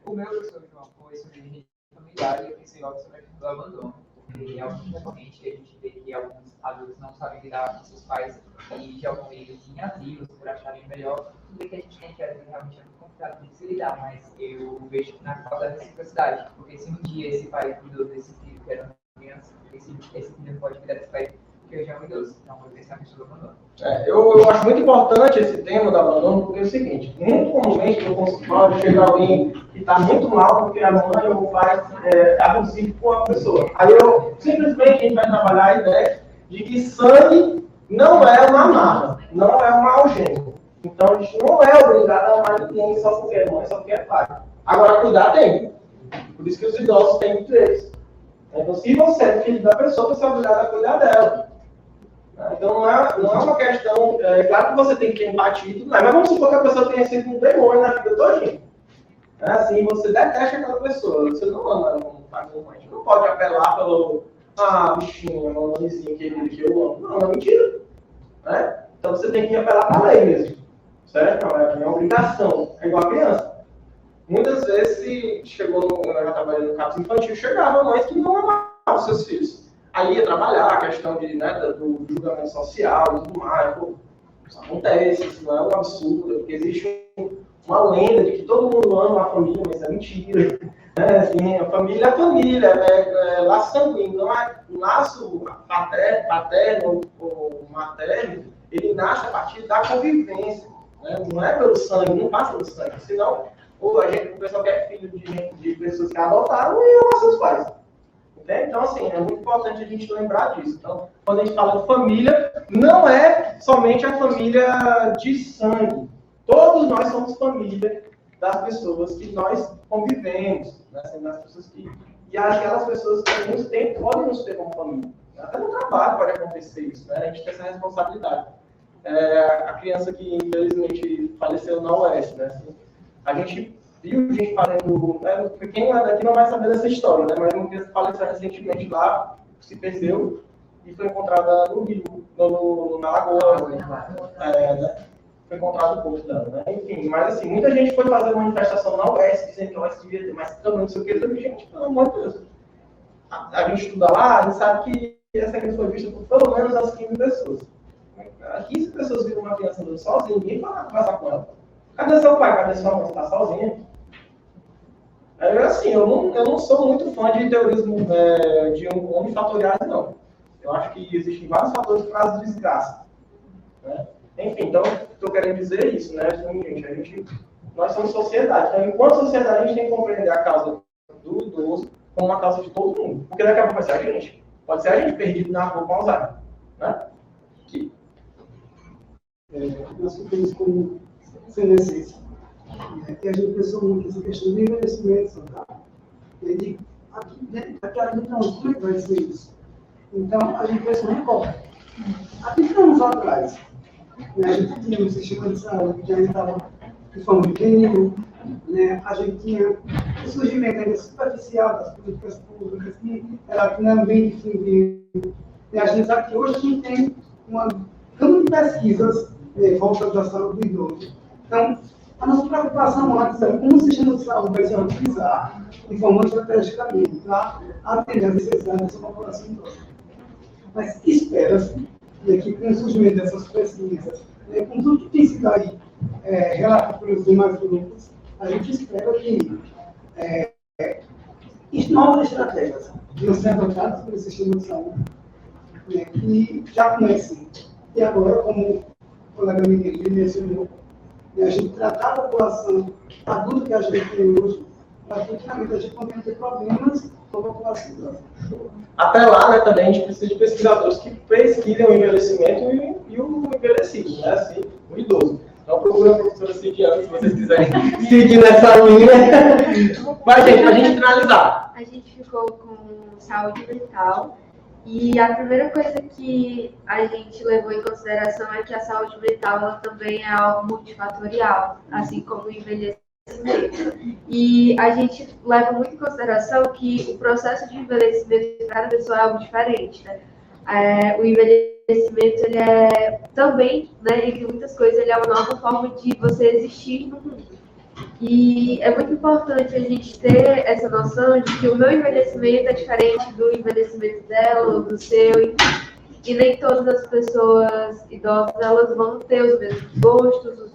O meu professor de uma coisa sobre higiene familiar e eu pensei logo sobre a questão do abandono. Porque é um componente que a gente vê que alguns adultos não sabem lidar com seus pais e jogam eles em asilos por acharem melhor. Tudo que a gente tem que realmente é muito complicado de se lidar, mas eu vejo na causa da reciprocidade. Porque se um dia esse pai cuidou desse filho que era uma criança, esse filho pode cuidar desse pai que hoje é um idoso. Então, vou pensar nisso do abandono. Eu acho muito importante esse tema do abandono, porque é o seguinte, muito comumente no consultório chega alguém que está muito mal porque a mãe ou o pai é abusivo com a pessoa. Aí simplesmente a gente vai trabalhar a ideia de que sangue não é uma amarra, não é uma algema. Então a gente não é obrigado a amar ninguém só porque é mãe, só porque é pai. Agora cuidar tem. Por isso que os idosos têm muito eles. Então se você é filho da pessoa, você é obrigado a cuidar dela. Então não é uma questão, claro que você tem que ter empatia e tudo mais, mas vamos supor que a pessoa tenha sido um demônio na vida todinha. Assim, você detesta aquela pessoa, você não ama ela como pai ou mãe. A gente não pode apelar pelo, bichinho, mamãezinho querido que eu amo. Não, é mentira. Né? Então você tem que apelar para a lei mesmo. Certo? É uma obrigação, é igual a criança. Muitas vezes, eu já trabalhei no caso infantil, chegavam mães que não amavam seus filhos. Aí ia trabalhar a questão do julgamento social e tudo mais. Pô, isso acontece, isso não é um absurdo, porque existe uma lenda de que todo mundo ama a família, mas é mentira. Assim, a família é a família, é laço sanguíneo, não é laço paterno ou materno, ele nasce a partir da convivência. né? Não é pelo sangue, não passa pelo sangue. Senão, o pessoal que é filho de pessoas que adotaram e amam seus pais. Entende? Então, assim, é muito importante a gente lembrar disso. Então, quando a gente fala de família, não é somente a família de sangue. Todos nós somos família das pessoas que nós convivemos, né? Das pessoas que... E aquelas pessoas que há muito tempo podem nos ter como família. Até no trabalho pode acontecer isso, né? A gente tem essa responsabilidade. A criança que, infelizmente, faleceu na Oeste, né? Assim, a gente viu gente fazendo... Né? Quem não é daqui não vai saber dessa história, né? Mas uma criança faleceu recentemente lá, se perdeu e foi encontrada no Rio, na Lagoa. Né? Foi encontrado o corpo dela, né? Enfim, mas assim, muita gente foi fazer uma manifestação na UES, dizendo que a UES devia ter mais tamanho, não sei o que, eu falei, gente, pelo amor de Deus. A gente estuda lá, a gente sabe que essa criança foi vista por pelo menos as 15 pessoas. 15 pessoas viram uma criança andando sozinha, ninguém vai conversar com ela. Cadê seu pai? Cadê sua mãe? Você está sozinha? Assim, eu não sou muito fã de teorismo de unifatoriais, não. Eu acho que existem vários fatores para as desgraças. Né? Enfim, então, estou querendo dizer isso, né? Gente, nós somos sociedade. Então, enquanto sociedade, a gente tem que compreender a causa do idoso como uma causa de todo mundo. Porque daqui a pouco vai ser a gente. Pode ser a gente perdido na rua com Alzheimer. Né? Aqui. Nós ficamos como senescência. E a gente pensou muito nessa questão de envelhecimento, tá? Eu digo, daqui a 20 anos, como é que vai ser isso? Então, a gente fez um recorte. Há 20 anos atrás, né, a gente tinha um sistema de saúde que ainda estava de forma pequenina, né? A gente tinha o surgimento ainda superficial das políticas públicas, que era bem difundido. E a gente sabe que hoje a gente tem uma gama de pesquisas voltadas à saúde do idoso. Então, a nossa preocupação antes é como o sistema de saúde vai se utilizar de forma estrategicamente para atender as necessidades dessa população idosa. Mas espera-se que com o surgimento dessas pesquisas, com tudo que tem sido aí relatado pelos demais grupos, a gente espera que novas estratégias venham ser adotadas pelo sistema de saúde, que já conhecem. E agora, como o colega Miguel mencionou, a gente tratar a população adulta que a gente tem hoje, para que a gente não tenha ter problemas com a população idosa. Até lá, né, também a gente precisa de pesquisadores que pesquisem o envelhecimento e o envelhecido, né, assim, o idoso. Então procura a professora Cidiana, se vocês quiserem seguir nessa linha. Mas, gente, para a gente finalizar. A gente ficou com saúde mental. E a primeira coisa que a gente levou em consideração é que a saúde mental ela também é algo multifatorial, assim como o envelhecimento. E a gente leva muito em consideração que o processo de envelhecimento de cada pessoa é algo diferente, né? O envelhecimento, ele é também, né, entre muitas coisas, ele é uma nova forma de você existir no mundo. E é muito importante a gente ter essa noção de que o meu envelhecimento é diferente do envelhecimento dela, ou do seu, e nem todas as pessoas idosas elas vão ter os mesmos gostos, os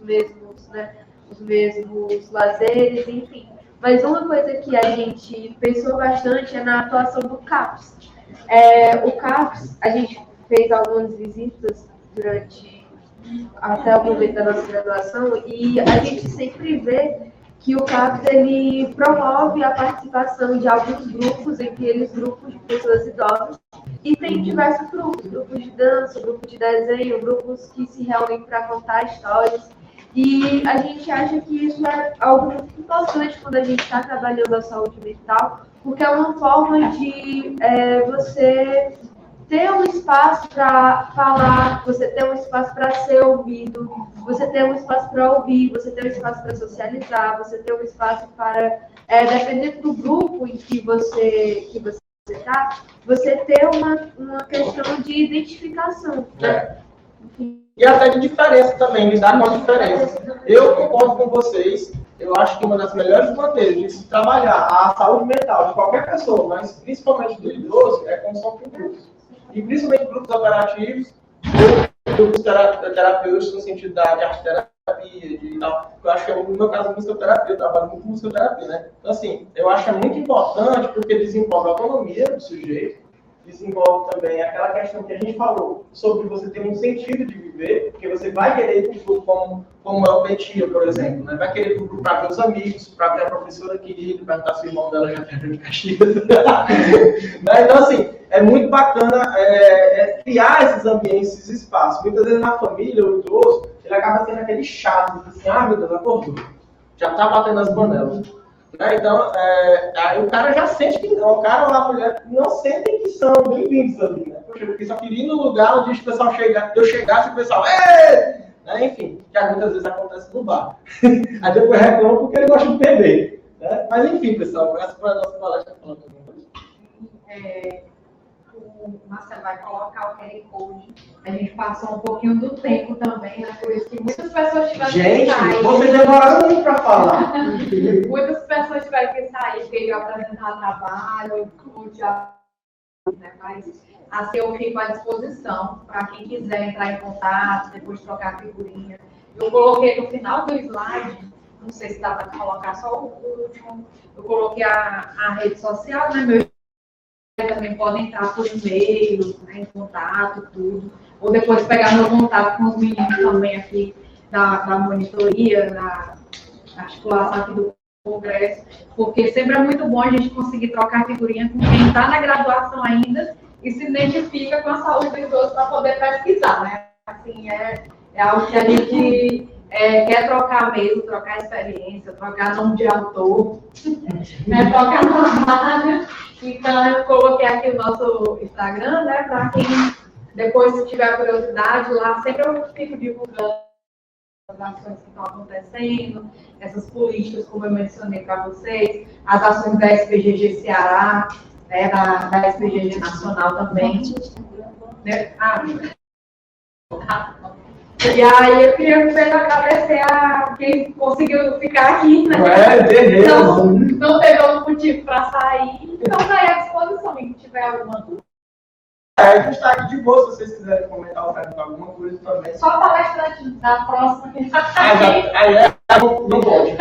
mesmos lazeres, enfim. Mas uma coisa que a gente pensou bastante é na atuação do CAPS. O CAPS, a gente fez algumas visitas até o momento da nossa graduação, e a gente sempre vê que o CAPS ele promove a participação de alguns grupos, entre eles grupos de pessoas idosas, e tem diversos grupos de dança, grupos de desenho, grupos que se reúnem para contar histórias. E a gente acha que isso é algo muito importante quando a gente está trabalhando a saúde mental, porque é uma forma de você ter um espaço para falar, você ter um espaço para ser ouvido, você ter um espaço para ouvir, você ter um espaço para socializar, você ter um espaço para, dependendo do grupo em que você está, você ter uma questão de identificação, né? E até de diferença também, lidar com a diferença. Eu concordo com vocês, eu acho que uma das melhores maneiras de se trabalhar a saúde mental de qualquer pessoa, mas principalmente do idoso, é com som com grupos. E principalmente grupos operativos, ou grupos terapêuticos no sentido de arte-terapia, de tal. Eu acho que no meu caso, musicoterapia, eu trabalho muito com musicoterapia, né? Então, assim, eu acho que é muito importante porque desenvolve a autonomia do sujeito, desenvolve também aquela questão que a gente falou sobre você ter um sentido de viver. ver, porque você vai querer ir para um grupo como é o Petia, por exemplo, né? Vai querer ir para um grupo para ver os amigos, para ver a professora querida, perguntar se o irmão dela já tem de Caxias. Né? Então, assim, é muito bacana criar esses ambientes, esses espaços. Muitas vezes na família, o idoso, ele acaba sendo aquele chato, assim, meu Deus, acordou. Já está batendo as panelas. Né? Então, aí o cara já sente que não, o cara ou a mulher não sentem que são bem-vindos ali, né? Poxa, porque só queria ir no lugar onde o pessoal eu chegasse e o pessoal, né? Enfim, que muitas vezes acontece no bar. Aí depois reclama porque ele gosta de beber. Né? Mas enfim, pessoal, essa foi a nossa palestra falando alguma coisa. O Marcelo vai colocar o QR Code. A gente passou um pouquinho do tempo também, né? Por isso que muitas pessoas tiveram que sair. Vocês demoraram muito para falar. Muitas pessoas tiveram que sair, porque iam apresentar trabalho, né? Mas assim eu fico à disposição para quem quiser entrar em contato, depois trocar figurinha. Eu coloquei no final do slide, não sei se dá para colocar só o último, eu coloquei a rede social, né? Meu também podem entrar por e-mail, né, em contato, tudo. Ou depois pegar meu contato com os meninos também aqui da monitoria, da articulação aqui do congresso, porque sempre é muito bom a gente conseguir trocar figurinha com quem está na graduação ainda e se identifica com a saúde do idoso para poder pesquisar, né? Assim, é algo que a gente quer trocar mesmo, trocar experiência, trocar nome de autor, né? Trocar trabalho. Então, eu coloquei aqui o nosso Instagram, né, para quem depois, se tiver curiosidade, lá sempre eu fico divulgando as ações que estão acontecendo, essas políticas, como eu mencionei para vocês, as ações da SPGG Ceará, né, da SPGG Nacional também. Né? E aí eu queria primeiro agradecer a quem conseguiu ficar aqui, né? Não teve outro motivo para sair. Então, está aí à disposição, quem tiver alguma dúvida. A gente está aqui de boa, se vocês quiserem comentar ou perguntar alguma coisa também. Só a palestrante da próxima que a gente não pode.